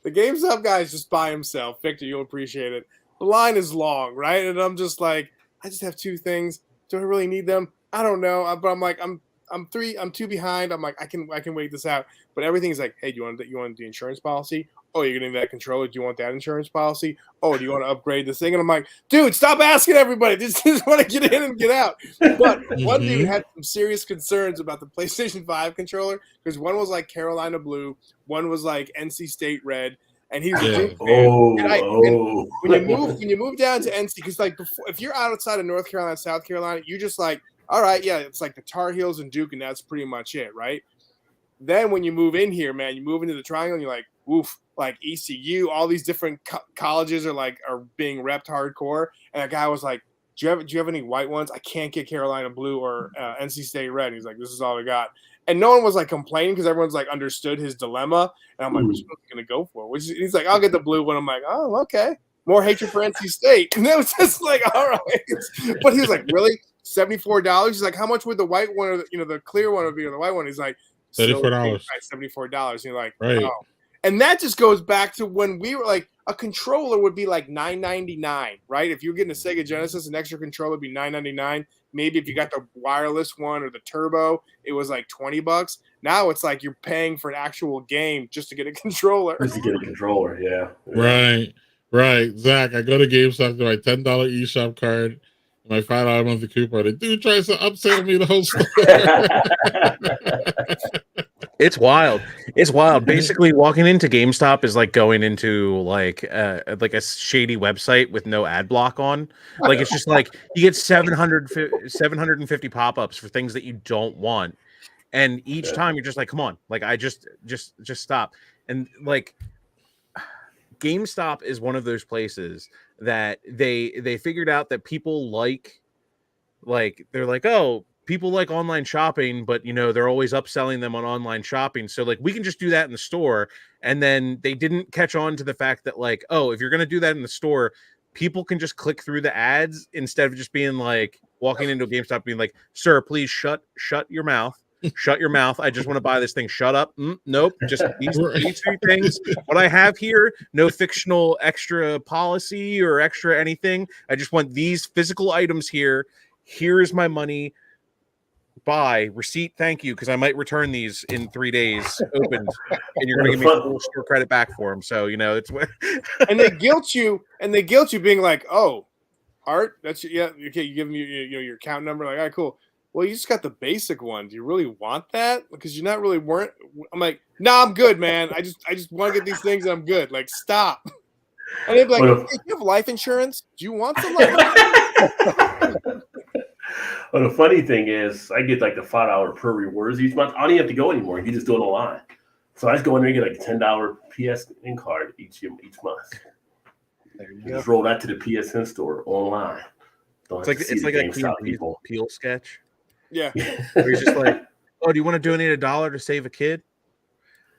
A: GameStop guy's just by himself. Victor, you'll appreciate it. The line is long, right? And I'm just like, I just have 2 things. Do I really need them? I don't know. But I'm like, I'm I'm 2 behind. I'm like, I can wait this out. But everything's like, hey, do you want the insurance policy? Oh, you're getting that controller. Do you want that insurance policy? Oh, do you want to upgrade this thing? And I'm like, dude, stop asking everybody. Just want to get in and get out. But one dude had some serious concerns about the PlayStation 5 controller because one was like Carolina blue, one was like NC State red, and he's a Duke fan. And when you move down to NC, because like if you're outside of North Carolina, South Carolina, you just like, all right, yeah, it's like the Tar Heels and Duke, and that's pretty much it, right? Then when you move in here, man, you move into the Triangle, and you're like, oof, like ECU, all these different colleges are being repped hardcore. And that guy was like, do you have any white ones? I can't get Carolina blue or NC State red. And he's like, this is all I got. And no one was like complaining because everyone's like understood his dilemma. And I'm like, which one's he gonna go for? He's like, I'll get the blue one. I'm like, oh, okay. More hatred for NC State. And it was just like, all right. But he was like, really? $74? He's like, how much would the white one or the clear one would be or the white one? He's like,
B: $34.
A: $74. And you're like,
B: right.
A: Oh. And that just goes back to when we were like, a controller would be like $9.99, right? If you're getting a Sega Genesis, an extra controller would be $9.99. Maybe if you got the wireless one or the turbo, it was like $20. Now it's like you're paying for an actual game just to get a controller.
D: Just to get a controller, yeah.
B: Right. Zach, I go to GameStop to my $10 eShop card, my $5 monthly coupon. They do try to upsell me the whole store.
E: It's wild. It's wild. Basically, walking into GameStop is like going into like a shady website with no ad block on. Like it's just like you get 750 pop-ups for things that you don't want, and each time you're just like, come on, like I just stop. And like GameStop is one of those places that they figured out that people like they're like, oh, people like online shopping, but they're always upselling them on online shopping. So like we can just do that in the store. And then they didn't catch on to the fact that like, oh, if you're going to do that in the store, people can just click through the ads instead of just being like walking into a GameStop being like, sir, please shut your mouth. Shut your mouth. I just want to buy this thing. Shut up. Nope. Just these 3 things. What I have here, no fictional extra policy or extra anything. I just want these physical items here. Here's my money. Buy receipt, thank you, because I might return these in 3 days opened, and you're going to give me full store credit back for them. So it's
A: and they guilt you, being like, "Oh, Art, that's okay." You give them your account number, like, "All right, cool." Well, you just got the basic one. Do you really want that? Because you're not really weren't. I'm like, "Nah, I'm good, man. I just want to get these things. And I'm good. Like, stop." And they'd be like, hey, "You have life insurance? Do you want some life insurance?"
D: Well, the funny thing is, I get like the $5 per rewards each month. I don't even have to go anymore. You just do it online. So I just go in there and get like a $10 PSN card each month. There you just roll that to the PSN store online.
E: It's like a Peel sketch.
A: Yeah.
E: Where he's just like, oh, do you want to donate $1 to save a kid?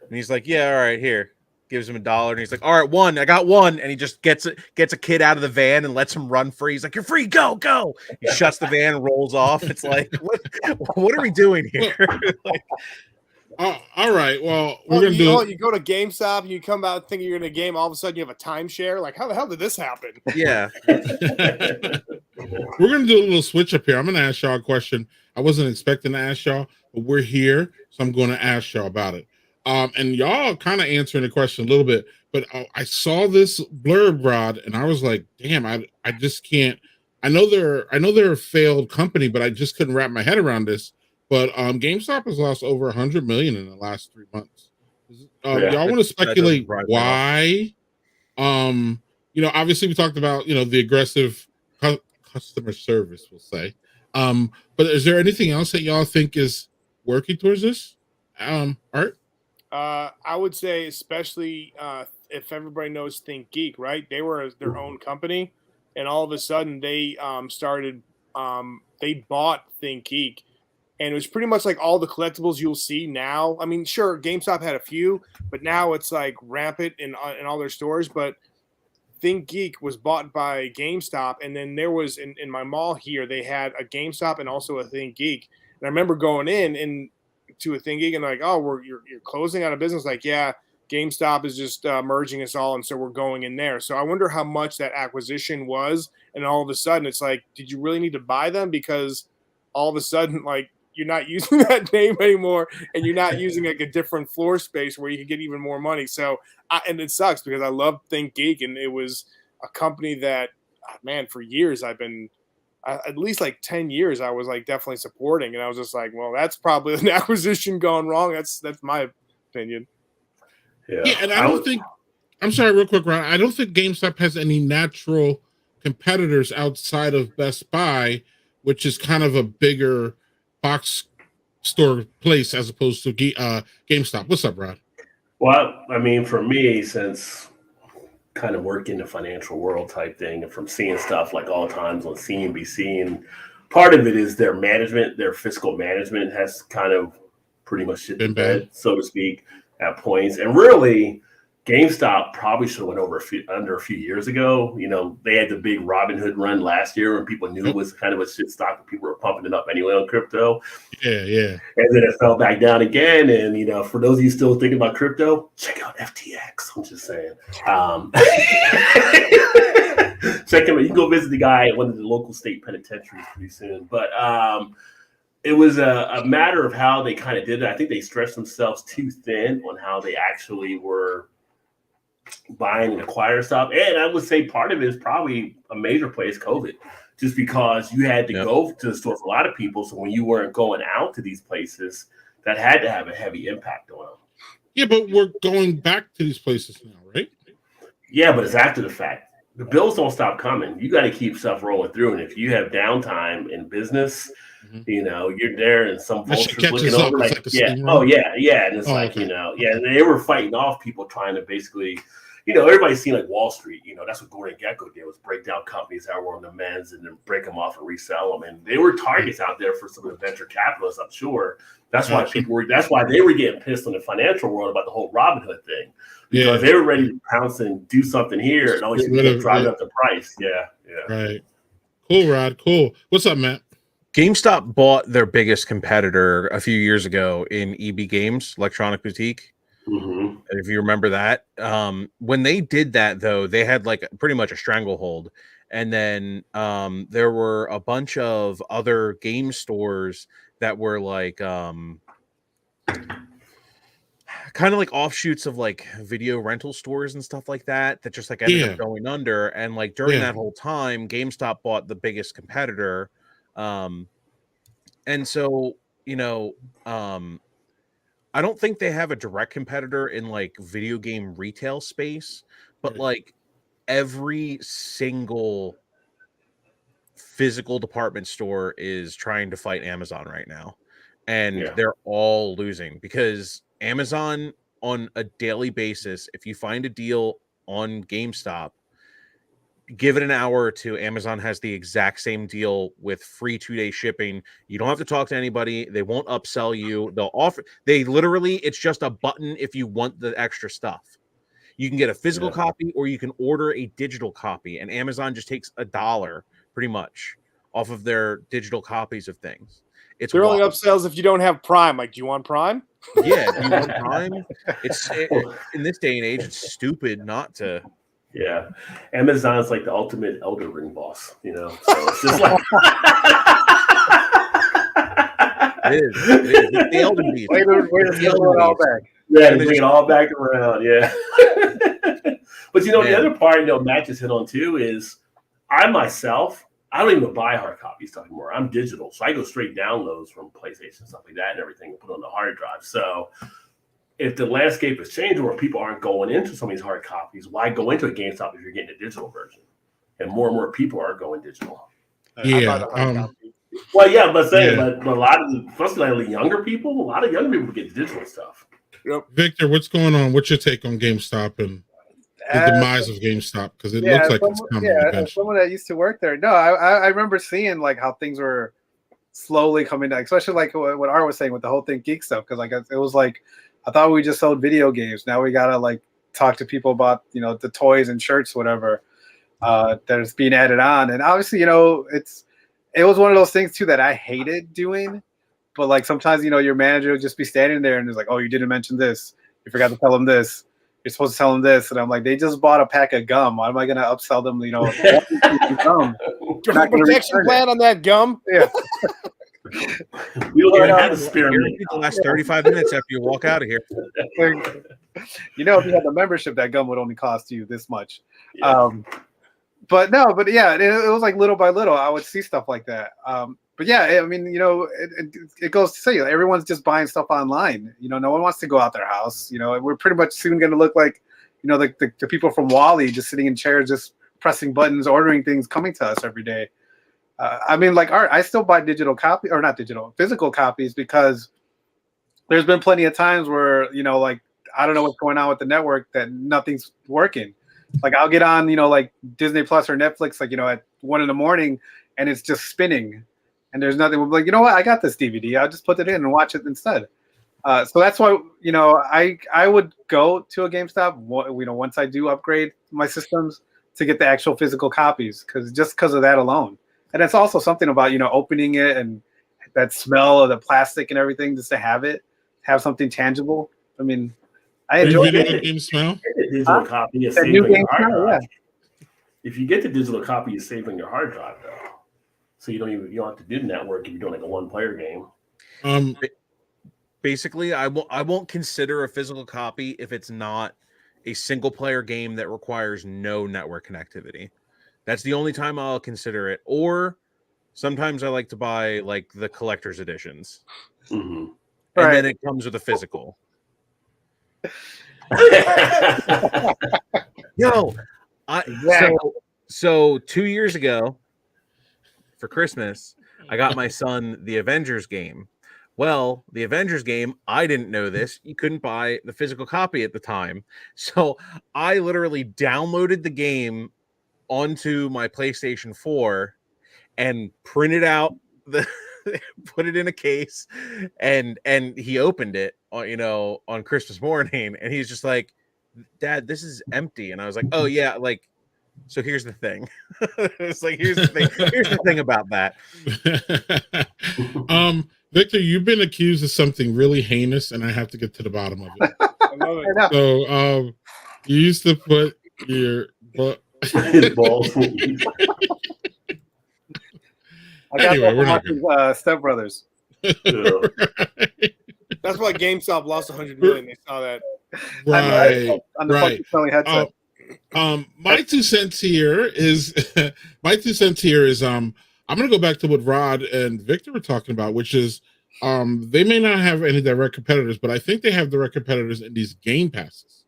E: And he's like, yeah, all right, here. Gives him $1, and he's like, all right, one. I got one. And he just gets a kid out of the van and lets him run free. He's like, you're free, go. He shuts the van and rolls off. It's like, what are we doing here? Like,
B: all right. Well, we're gonna do it.
A: You go to GameStop, you come out thinking you're gonna game, all of a sudden you have a timeshare. Like, how the hell did this happen?
E: Yeah.
B: We're gonna do a little switch up here. I'm gonna ask y'all a question. I wasn't expecting to ask y'all, but we're here, so I'm gonna ask y'all about it. And y'all kind of answering the question a little bit, but I saw this blurb, Rod, and I was like, damn, I just can't. I know they're a failed company, but I just couldn't wrap my head around this. But GameStop has lost over $100 million in the last 3 months. Y'all want to speculate why? Obviously we talked about the aggressive customer service, we'll say. But is there anything else that y'all think is working towards this? Art?
A: I would say, especially if everybody knows Think Geek, right? They were their own company, and all of a sudden they they bought Think Geek, and it was pretty much like all the collectibles you'll see now. I mean, sure, GameStop had a few, but now it's like rampant in all their stores. But Think Geek was bought by GameStop, and then there was in my mall here, they had a GameStop and also a Think Geek. And I remember going in to a Think Geek and like, oh, you're closing out of business. Like, yeah, GameStop is just merging us all, and so we're going in there. So I wonder how much that acquisition was, and all of a sudden it's like, did you really need to buy them? Because all of a sudden, like, you're not using that name anymore, and you're not using like a different floor space where you can get even more money. So, and it sucks because I love Think Geek, and it was a company that, man, for years I've been. At least like 10 years I was like definitely supporting, and I was just like, well, that's probably an acquisition gone wrong. That's my opinion.
B: Yeah, and I don't think, I'm sorry, real quick, Ron, I don't think GameStop has any natural competitors outside of Best Buy, which is kind of a bigger box store place as opposed to GameStop. What's up, Ron?
D: Well, I mean, for me, since kind of work in the financial world type thing, and from seeing stuff like all times on CNBC, and part of it is their management, their fiscal management has kind of pretty much shit the bed, so to speak, at points. And really, GameStop probably should have went under a few years ago. You know, they had the big Robinhood run last year when people knew it was kind of a shit stock, and people were pumping it up anyway on crypto.
B: Yeah.
D: And then it fell back down again. And, you know, for those of you still thinking about crypto, check out FTX. I'm just saying. Check him out. You can go visit the guy at one of the local state penitentiaries pretty soon. But it was a matter of how they kind of did it. I think they stretched themselves too thin on how they actually were buying and acquire stuff. And I would say part of it is probably a major play is COVID, just because you had to go to the store for a lot of people. So when you weren't going out to these places, that had to have a heavy impact on them.
B: Yeah, but we're going back to these places now, right?
D: Yeah, but it's after the fact. The bills don't stop coming. You got to keep stuff rolling through. And if you have downtime in business, you know, you're there and some vultures looking over like yeah. Oh, yeah. Yeah. And it's you know, they were fighting off people trying to basically, you know, everybody's seen like Wall Street, you know, that's what Gordon Gekko did, was break down companies that were on the men's and then break them off and resell them. And they were targets out there for some of the venture capitalists, I'm sure. That's why that's why they were getting pissed on the financial world about the whole Robinhood thing. Because they were ready to pounce and do something here and always drive up the price. Yeah.
B: Right. Cool, Rod. Cool. What's up, Matt?
E: GameStop bought their biggest competitor a few years ago in EB Games, Electronic Boutique.
D: Mm-hmm.
E: If you remember that, when they did that, though, they had like pretty much a stranglehold. And then there were a bunch of other game stores that were like kind of like offshoots of like video rental stores and stuff like that just like ended up going under. And like during that whole time, GameStop bought the biggest competitor. And so, you know, I don't think they have a direct competitor in like video game retail space, but like every single physical department store is trying to fight Amazon right now. And they're all losing because Amazon on a daily basis, if you find a deal on GameStop, give it an hour or two, Amazon has the exact same deal with free 2-day shipping. You don't have to talk to anybody. They won't upsell you. They literally, it's just a button if you want the extra stuff. You can get a physical copy or you can order a digital copy, and Amazon just takes $1 pretty much off of their digital copies of things.
A: They're only upsells if you don't have Prime. Like, do you want Prime?
E: Yeah, do you want Prime? In this day and age, it's stupid not to.
D: Yeah, Amazon's like the ultimate Elden Ring boss, you know. So it's just like
E: it is. It's the Elden Beast.
C: Way to throw it all back.
D: Yeah, to bring it all back around. Yeah. But you know, the other part, you know, Matt just hit on too is I myself, I don't even buy hard copies anymore. I'm digital, so I go straight downloads from PlayStation, stuff like that, and everything, and put on the hard drive. So if the landscape has changed or people aren't going into some of these hard copies, why go into a GameStop if you're getting a digital version? And more people are going digital.
B: Yeah.
D: Well, yeah, but a lot of, especially younger people, a lot of younger people get digital stuff.
B: Yep. Victor, what's going on? What's your take on GameStop and the demise of GameStop? Because it looks like it's coming eventually.
C: Someone that used to work there. No, I remember seeing like how things were slowly coming down, especially like what Art was saying with the whole Think Geek stuff. Because like it was like, I thought we just sold video games. Now we gotta like talk to people about, you know, the toys and shirts, whatever, that is being added on. And obviously, you know, it was one of those things too that I hated doing. But like sometimes, you know, your manager would just be standing there and it's like, oh, you didn't mention this. You forgot to tell them this. You're supposed to tell them this. And I'm like, they just bought a pack of gum. Why am I gonna upsell them? You know, gum.
A: Protection plan on that gum.
C: Yeah.
D: We learn how to
E: Guaranteed
D: experiment.
E: the last 35 minutes after you walk out of here.
C: You know, if you had the membership, that gum would only cost you this much.
D: Yeah.
C: But yeah, it was like little by little, I would see stuff like that. But yeah, I mean, you know, it goes to say everyone's just buying stuff online. You know, no one wants to go out their house. You know, we're pretty much soon going to look like, you know, the people from Wall-E just sitting in chairs, just pressing buttons, ordering things, coming to us every day. I mean, like art, I still buy physical copies because there's been plenty of times where, you know, like, I don't know what's going on with the network that nothing's working. Like I'll get on, you know, like Disney Plus or Netflix, like, you know, at 1 a.m. and it's just spinning and there's nothing. I'm like, you know what? I got this DVD. I'll just put it in and watch it instead. So that's why, you know, I would go to a GameStop, you know, once I do upgrade my systems to get the actual physical copies, because of that alone. And it's also something about, you know, opening it and that smell of the plastic and everything, just to have something tangible. I mean, I enjoy
B: Video
C: it.
B: game smell.
D: Digital copy is
C: That
D: saved
C: new
D: on your
C: game
D: hard
C: smell,
D: drive.
C: yeah.
D: If you get the digital copy, it's saved on your hard drive though. So you don't have to do network if you're doing like a one-player game.
E: Basically, I won't consider a physical copy if it's not a single player game that requires no network connectivity. That's the only time I'll consider it. Or sometimes I like to buy like the collector's editions,
D: Mm-hmm.
E: and then it comes with a physical. Yo, so 2 years ago for Christmas, I got my son the Avengers game. Well, the Avengers game, I didn't know this. You couldn't buy the physical copy at the time. So I literally downloaded the game onto my PlayStation 4 and printed out put it in a case, and he opened it on Christmas morning, and he's just like, Dad, this is empty. And I was like, oh yeah, like, so here's the thing. It's like, here's the thing about that.
B: Victor, you've been accused of something really heinous, and I have to get to the bottom of it.
A: I love it.
B: So, you used to put your
D: balls.
C: I got
B: Anyway,
C: that
B: we're
C: from
B: not
C: watching Step Brothers.
D: Yeah.
A: That's why GameStop lost 100 million. They saw that.
B: Right,
C: On the
B: right.
C: fucking headset.
B: My 2 cents here is I'm gonna go back to what Rod and Victor were talking about, which is they may not have any direct competitors, but I think they have direct competitors in these game passes.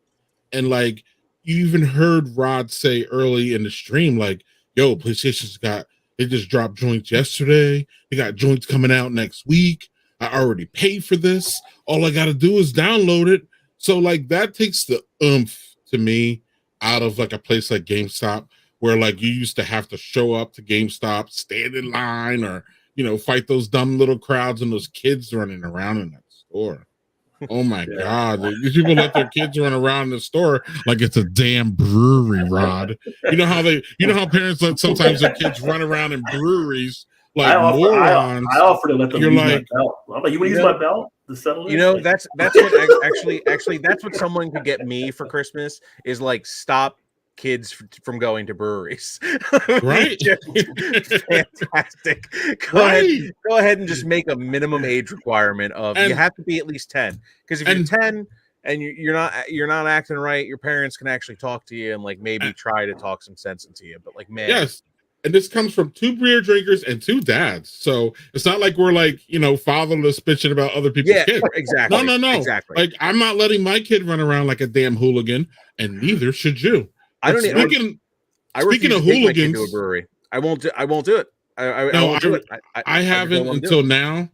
B: And like you even heard Rod say early in the stream, like, yo, they just dropped joints yesterday. They got joints coming out next week. I already paid for this. All I gotta do is download it. So like that takes the oomph to me out of like a place like GameStop, where like you used to have to show up to GameStop, stand in line, or fight those dumb little crowds and those kids running around in that store. Oh my God. These people let their kids run around the store like it's a damn brewery, Rod. You know how parents let sometimes their kids run around in breweries like morons.
D: I offer to let them use
B: like,
D: my belt. I'm like, you want to use my belt to settle this?
E: That's what actually that's what someone could get me for Christmas is like, stop kids from going to breweries.
B: Right.
E: Fantastic. Go ahead and just make a minimum age requirement of you have to be at least 10, because if you're 10 and you're not acting right, your parents can actually talk to you and like maybe try to talk some sense into you. But like, man,
B: yes. And this comes from 2 beer drinkers and 2 dads. So it's not like we're like, fatherless bitching about other people's kids.
E: Exactly.
B: No.
E: Exactly.
B: Like, I'm not letting my kid run around like a damn hooligan, and neither should you.
E: I refuse
B: Speaking of hooligans,
E: to a brewery. I won't do it. I won't do it.
B: I haven't until now,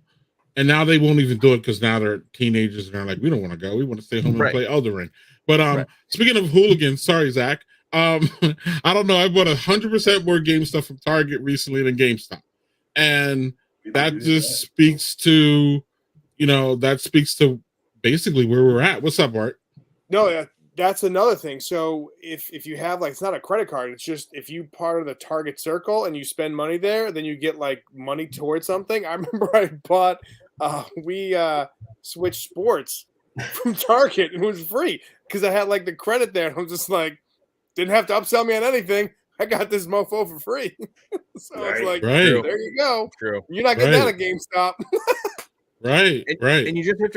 B: and now they won't even do it because now they're teenagers and they're like, we don't want to go. We want to stay home and play Elden Ring. But speaking of hooligans, sorry, Zach. I don't know. I bought 100% more game stuff from Target recently than GameStop, and that just speaks to, basically where we're at. What's up, Art?
A: No, that's another thing. So if you have it's not a credit card, it's just if you part of the Target circle and you spend money there, then you get like money towards something. I remember I bought Switch Sports from Target and it was free because I had like the credit there. And I'm just like, didn't have to upsell me on anything. I got this mofo for free. So it's
D: Right.
A: like,
B: Right.
A: there you go.
E: True.
A: You're not getting that
B: Right.
A: at GameStop.
B: Right.
E: And you just have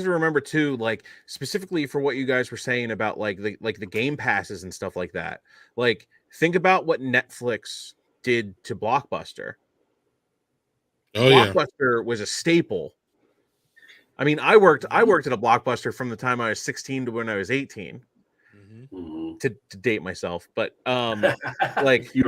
E: to remember too, like specifically for what you guys were saying about like the game passes and stuff like that. Like think about what Netflix did to Blockbuster.
B: Oh yeah.
E: Blockbuster was a staple. I mean, I worked at a Blockbuster from the time I was 16 to when I was 18.
D: Mhm.
E: To date myself, but like
D: you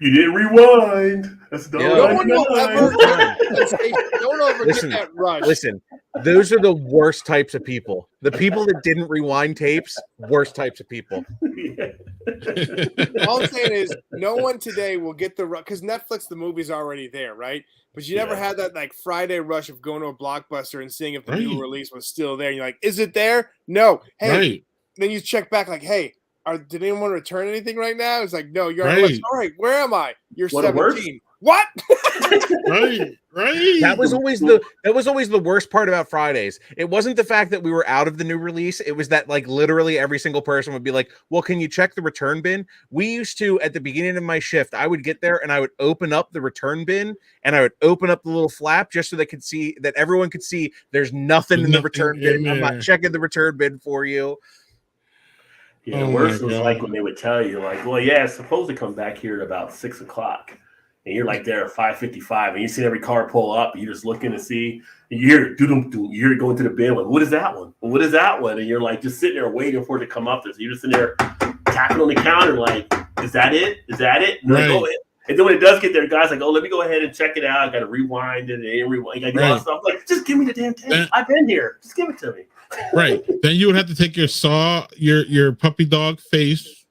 D: didn't rewind. That's
E: Yeah.
A: No one will ever
E: Fine.
A: don't ever
E: Listen,
A: get that rush.
E: listen, those are the worst types of people. The people that didn't rewind tapes, worst types of people.
D: Yeah.
A: All I'm saying is, no one today will get the rush because Netflix, the movie's already there, right? But you never
D: Yeah.
A: had that like Friday rush of going to a Blockbuster and seeing if the new
B: Right.
A: release was still there. And you're like, is it there? No. Hey,
B: Right.
A: then you check back, like, hey, did anyone return anything right now? It's like, no, you're on rush.
B: Right.
A: All right, where am I? You're
D: What a worst-
A: 17. What?
B: Right. Right.
E: That was always the worst part about Fridays. It wasn't the fact that we were out of the new release. It was that like literally every single person would be like, "Well, can you check the return bin?" We used to at the beginning of my shift, I would get there and I would open up the return bin and I would open up the little flap just so they could see that everyone could see there's nothing in the return bin. I'm not checking the return bin for you.
D: Yeah, the
B: Oh
D: worst
B: my
D: was
B: God.
D: like when they would tell you, like, well, yeah, it's supposed to come back here at about 6:00. And you're like there at 5:55, and you see every car pull up, and you're just looking to see, and you hear you hear it going to the bin, like, what is that one? Well, what is that one? And you're like just sitting there waiting for it to come up. So you're just sitting there tapping on the counter, like, is that it? Is that it? And,
B: Right.
D: like, oh, and then when it does get there, the guy's like, oh, let me go ahead and check it out. I got to rewind it and rewind. I got to do all that stuff. I'm like, just give me the damn tape. I've been here. Just give it to me.
B: Right. Then you would have to take your puppy dog face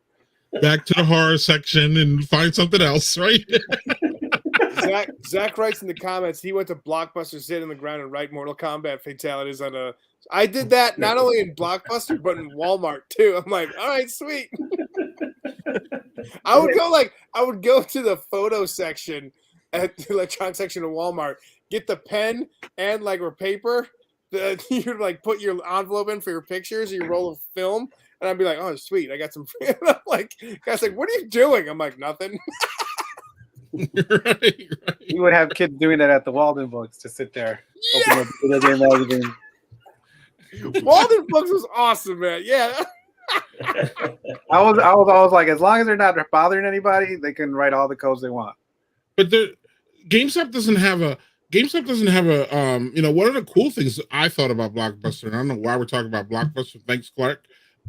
B: back to the horror section and find something else, right?
A: Zach writes in the comments he went to Blockbuster, sit on the ground, and write Mortal Kombat fatalities on a. I did that not only in Blockbuster but in Walmart too. I'm like, all right, sweet. I would go to the photo section at the electronic section of Walmart, get the pen and like a paper that you like put your envelope in for your pictures, or you roll of film, and I'd be like, oh sweet, I got some. I'm like, guys, like, what are you doing? I'm like, nothing.
B: Right.
C: You would have kids doing that at the Walden Books to sit there, open up the video game magazine.
A: Walden Books was awesome, man. Yeah.
C: I was always like, as long as they're not bothering anybody, they can write all the codes they want.
B: But GameStop doesn't have a one of the cool things I thought about Blockbuster, and I don't know why we're talking about Blockbuster, thanks Clark,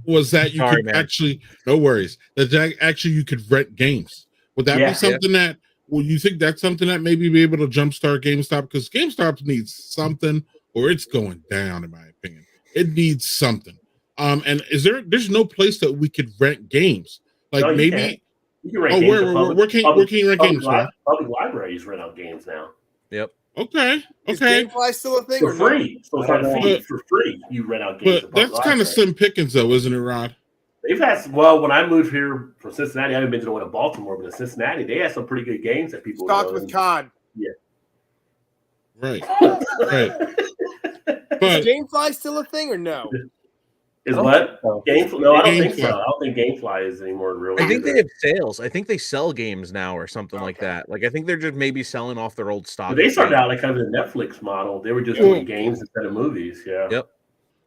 B: was that you could actually, no worries, that actually you could rent games. Would that be something that, well, you think that's something that maybe be able to jumpstart GameStop? Because GameStop needs something or it's going down, in my opinion. It needs something. And there's no place that we could rent games. Like
D: No, you
B: maybe
D: you can rent games.
B: where can you rent games?
D: Public libraries rent out games now.
E: Yep.
B: Okay.
A: Is GameFly still a thing
D: For
A: or
D: free? So it's on feed for free. You rent out games.
B: But that's kind of slim pickings, though, isn't it, Rod?
D: They've had, well, when I moved here from Cincinnati, I haven't been to the one in Baltimore, but in Cincinnati, they had some pretty good games that people
A: stocked with COD.
D: Yeah.
B: Right. Right.
A: Is GameFly still a thing or no?
D: Is what? Gamefly? No, I don't think
B: Gamefly.
D: so. I don't think Gamefly is anymore real.
E: I think they have sales. I think they sell games now or something like that. Like I think they're just maybe selling off their old stock.
D: But they started out like kind of the Netflix model. They were just doing games instead of movies. Yeah.
E: Yep.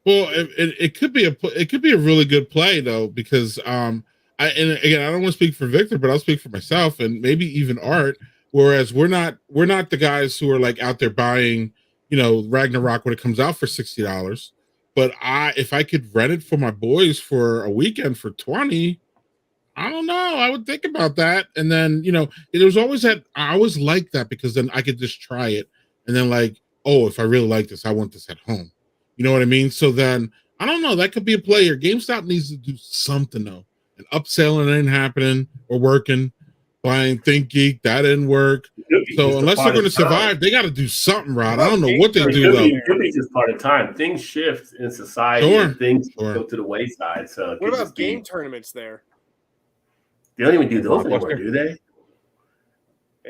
B: Well, it could be a really good play though, because and again, I don't want to speak for Victor, but I'll speak for myself and maybe even Art. Whereas we're not the guys who are like out there buying, Ragnarok when it comes out for $60. But if I could rent it for my boys for a weekend for $20, I don't know. I would think about that. And then, there was always that. I always liked that because then I could just try it. And then like, oh, if I really like this, I want this at home. You know what I mean? So then, I don't know. That could be a player. GameStop needs to do something though. And upselling ain't happening or working. Buying ThinkGeek, that didn't work. So unless they're going to survive, they got to do something, Rod. I don't know what they do though.
D: It could be just part of time. Things shift in society. And things go to the wayside. So
A: what about game tournaments there?
D: They don't even do those anymore, do they?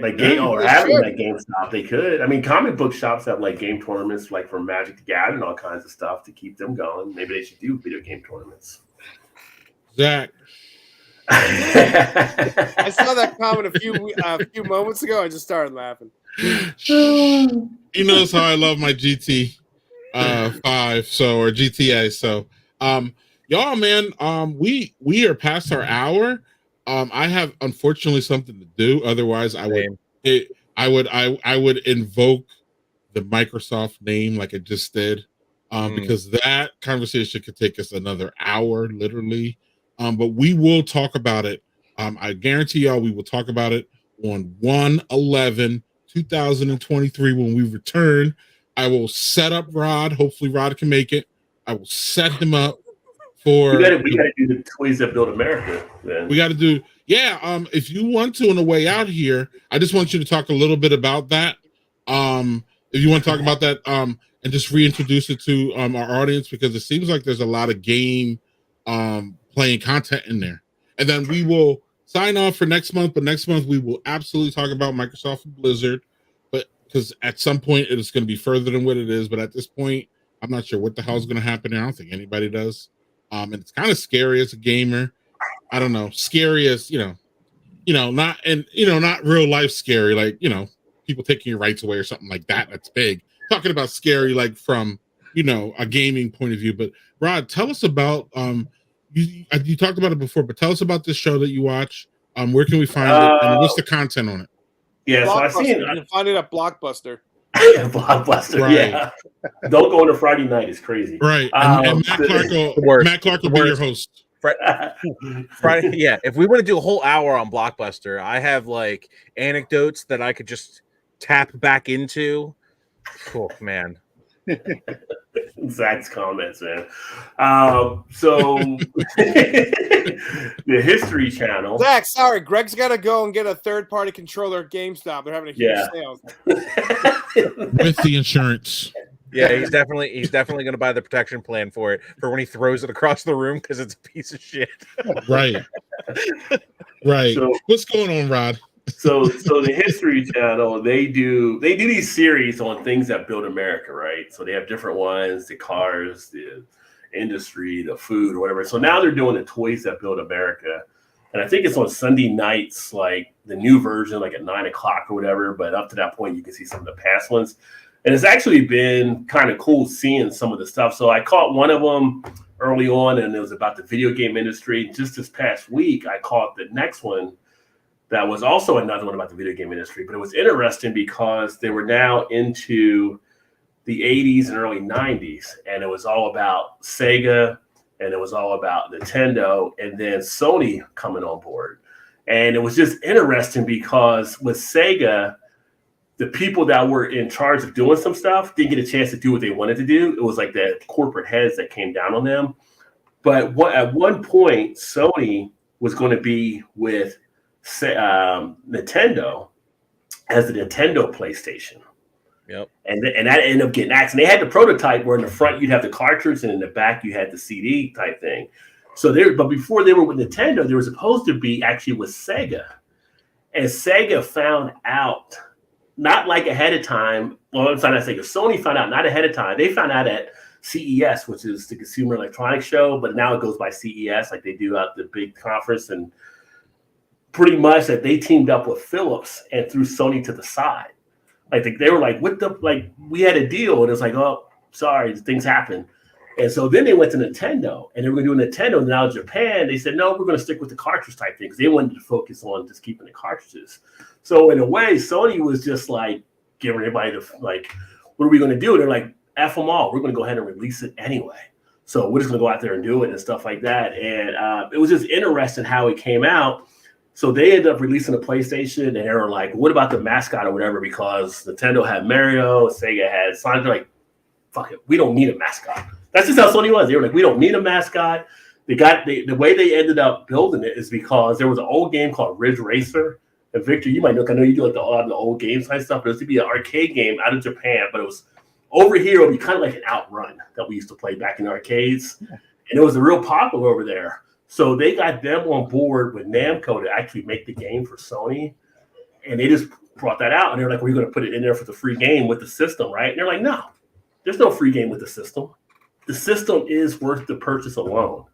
D: Like having like GameStop, they could. I mean, comic book shops have like game tournaments, like for Magic the Gathering and all kinds of stuff to keep them going. Maybe they should do video game tournaments.
B: Zach.
A: I saw that comment a few moments ago. I just started laughing.
B: You notice how I love my GT 5 or GTA. So y'all, man, we are past our hour. I have unfortunately something to do. Otherwise, I would invoke the Microsoft name like it just did. Because that conversation could take us another hour, literally. But we will talk about it. I guarantee y'all we will talk about it on 1/11/2023 when we return. I will set up Rod. Hopefully Rod can make it. I will set him up for
D: we gotta do the toys that build America, man.
B: We gotta do if you want to on the way out here, I just want you to talk a little bit about that. If you want to talk about that, and just reintroduce it to our audience, because it seems like there's a lot of game playing content in there. And then we will sign off for next month, but next month we will absolutely talk about Microsoft and Blizzard, but because at some point it is going to be further than what it is, but at this point I'm not sure what the hell is going to happen there. I don't think anybody does. And it's kind of scary as a gamer. I don't know, scary as not real life scary, like people taking your rights away or something like that. That's big. Talking about scary, like from a gaming point of view. But Rod, tell us about you talked about it before, but tell us about this show that you watch. Where can we find it, and what's the content on it?
D: Yeah, so I've seen.
A: You can find it at Blockbuster.
D: Blockbuster,
B: right.
D: Yeah. Don't go on a Friday night; it's crazy.
B: Right, and Matt Clark will be your host.
E: Friday, yeah. If we want to do a whole hour on Blockbuster, I have like anecdotes that I could just tap back into. Cool, man.
D: Zach's comments, man. So the History Channel.
A: Zach, sorry, Greg's got to go and get a third-party controller at GameStop. They're having a huge sale
B: with the insurance.
E: Yeah, he's definitely going to buy the protection plan for it for when he throws it across the room because it's a piece of shit.
B: Right. So, what's going on, Rod?
D: So the History Channel, they do these series on things that build America, right? So they have different ones: the cars, the industry, the food, or whatever. So now they're doing the toys that build America, and I think it's on Sunday nights, like the new version, like at 9:00 or whatever. But up to that point, you can see some of the past ones. And it's actually been kind of cool seeing some of the stuff. So I caught one of them early on, and it was about the video game industry. Just this past week, I caught the next one that was also another one about the video game industry. But it was interesting because they were now into the 80s and early 90s, and it was all about Sega, and it was all about Nintendo, and then Sony coming on board. And it was just interesting because with Sega, the people that were in charge of doing some stuff didn't get a chance to do what they wanted to do. It was like the corporate heads that came down on them. But at one point, Sony was going to be with Nintendo as the Nintendo PlayStation.
E: Yep.
D: And that ended up getting axed. And they had the prototype where in the front you'd have the cartridge and in the back you had the CD type thing. But before they were with Nintendo, they were supposed to be actually with Sega. And Sega found out, not like ahead of time. Well, I'm trying to say Sony found out not ahead of time. They found out at CES, which is the Consumer Electronics Show, but now it goes by CES, like they do at the big conference, and pretty much that they teamed up with Philips and threw Sony to the side. Like they were like, we had a deal, and it was like, oh, sorry, things happen. And so then they went to Nintendo, and they were going to do Nintendo. And now Japan, they said, no, we're going to stick with the cartridge type thing because they wanted to focus on just keeping the cartridges. So in a way, Sony was just like giving everybody what are we going to do? And they're like, F them all. We're going to go ahead and release it anyway. So we're just going to go out there and do it and stuff like that. And it was just interesting how it came out. So they ended up releasing a PlayStation, and they were like, what about the mascot or whatever? Because Nintendo had Mario, Sega had Sonic. They're like, fuck it, we don't need a mascot. That's just how Sony was. They were like, we don't need a mascot. The way they ended up building it is because there was an old game called Ridge Racer. And Victor, you might know, I know you do like the old games type stuff, but it was to be an arcade game out of Japan. But it was over here, it would be kind of like an Outrun that we used to play back in arcades. Yeah. And it was real popular over there. So they got them on board with Namco to actually make the game for Sony. And they just brought that out. And they're like, we're going to put it in there for the free game with the system, right? And they're like, no, there's no free game with the system. The system is worth the purchase alone.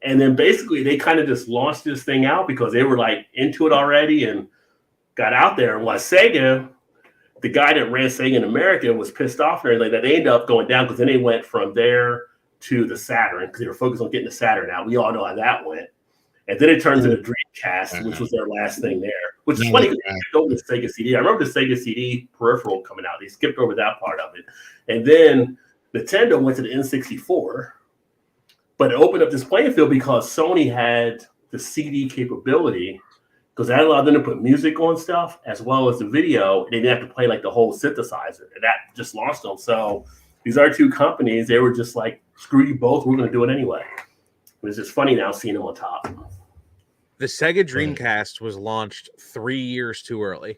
D: And then basically they kind of just launched this thing out because they were like into it already and got out there. And what Sega, the guy that ran Sega in America, was pissed off and everything like that. They ended up going down because then they went from there to the Saturn because they were focused on getting the Saturn out. We all know how that went. And then it turned to the Dreamcast, which was their last thing there. Which is funny because they skipped over the Sega CD. I remember the Sega CD peripheral coming out. They skipped over that part of it. And then Nintendo went to the N64. But it opened up this playing field because Sony had the CD capability because that allowed them to put music on stuff as well as the video. They didn't have to play like the whole synthesizer. And that just launched them. So these are two companies. They were just like, screw you both. We're going to do it anyway. It's just funny now seeing them on top.
E: The Sega Dreamcast was launched 3 years too early.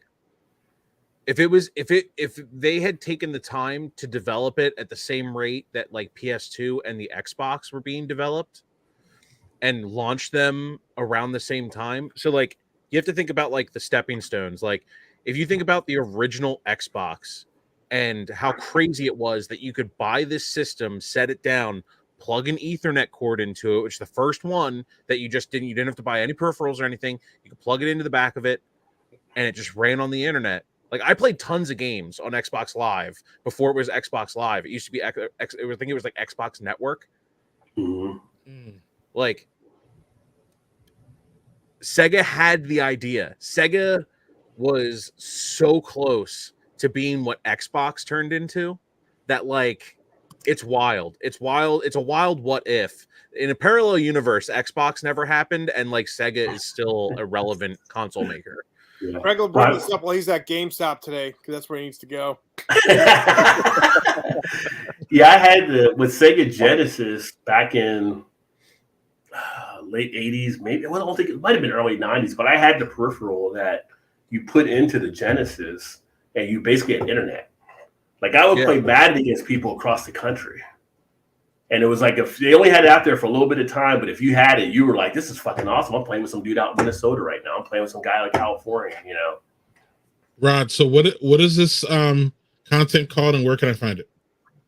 E: If they had taken the time to develop it at the same rate that like PS2 and the Xbox were being developed and launched them around the same time. So like you have to think about like the stepping stones. Like if you think about the original Xbox and how crazy it was that you could buy this system, set it down, plug an Ethernet cord into it, which is the first one that you didn't have to buy any peripherals or anything. You could plug it into the back of it and it just ran on the internet. Like I played tons of games on Xbox Live before it was Xbox Live. It used to be I think it was like Xbox Network.
D: Mm-hmm.
E: Like Sega had the idea. Sega was so close to being what Xbox turned into that like it's wild. It's wild. It's a wild what if. In a parallel universe, Xbox never happened and like Sega is still a relevant console maker.
D: Yeah.
A: Greg will bring this up while he's at GameStop today because that's where he needs to go.
D: Yeah, I had with Sega Genesis back in late 80s, maybe. Well, I don't think it might have been early 90s, but I had the peripheral that you put into the Genesis and you basically had internet. Like I would play Madden against people across the country. And it was like if they only had it out there for a little bit of time, but if you had it, you were like, this is fucking awesome. I'm playing with some dude out in Minnesota right now. I'm playing with some guy like California, you know.
B: Rod, so what is this content called and where can I find it?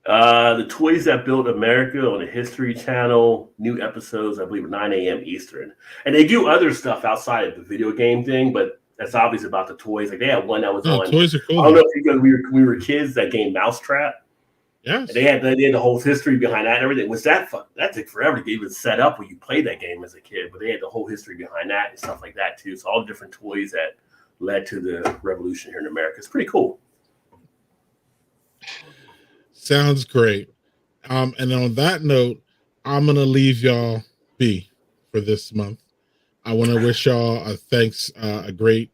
D: The Toys That Built America on the History Channel, new episodes, I believe, at 9 a.m. Eastern. And they do other stuff outside of the video game thing, but that's obviously about the toys. Like they had one that was on.
B: Toys are cool.
D: I don't know if you guys, we were kids, that game Mousetrap.
B: Yes.
D: And they had the whole history behind that and everything. Was that fun? That took forever to even set up when you played that game as a kid, but they had the whole history behind that and stuff like that too. So all the different toys that led to the revolution here in America. It's pretty cool.
B: Sounds great. And on that note, I'm gonna leave y'all be for this month. I want to wish y'all a great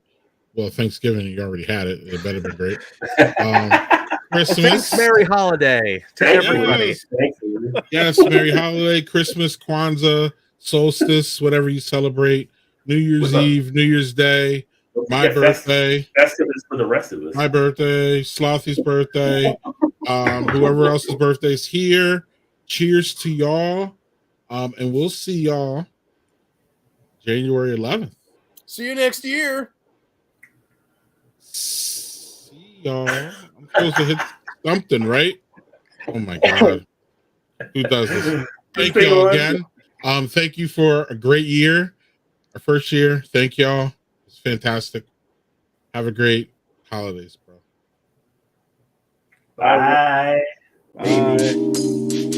B: Thanksgiving. You already had it. It better be great. Christmas,
E: Merry holiday to everybody.
B: Yes, Merry Holiday, Christmas, Kwanzaa, solstice, whatever you celebrate. New Year's Eve, New Year's Day, my birthday.
D: Festive is for the rest of us.
B: My birthday, Slothy's birthday, whoever else's birthday's here. Cheers to y'all. And we'll see y'all January 11th.
A: See you next year.
B: See y'all. I'm supposed to hit something, right? Oh my God. Who does this? Thank y'all again. Thank you for a great year. Our first year. Thank y'all. It's fantastic. Have a great holidays, bro.
D: Bye.
A: Bye.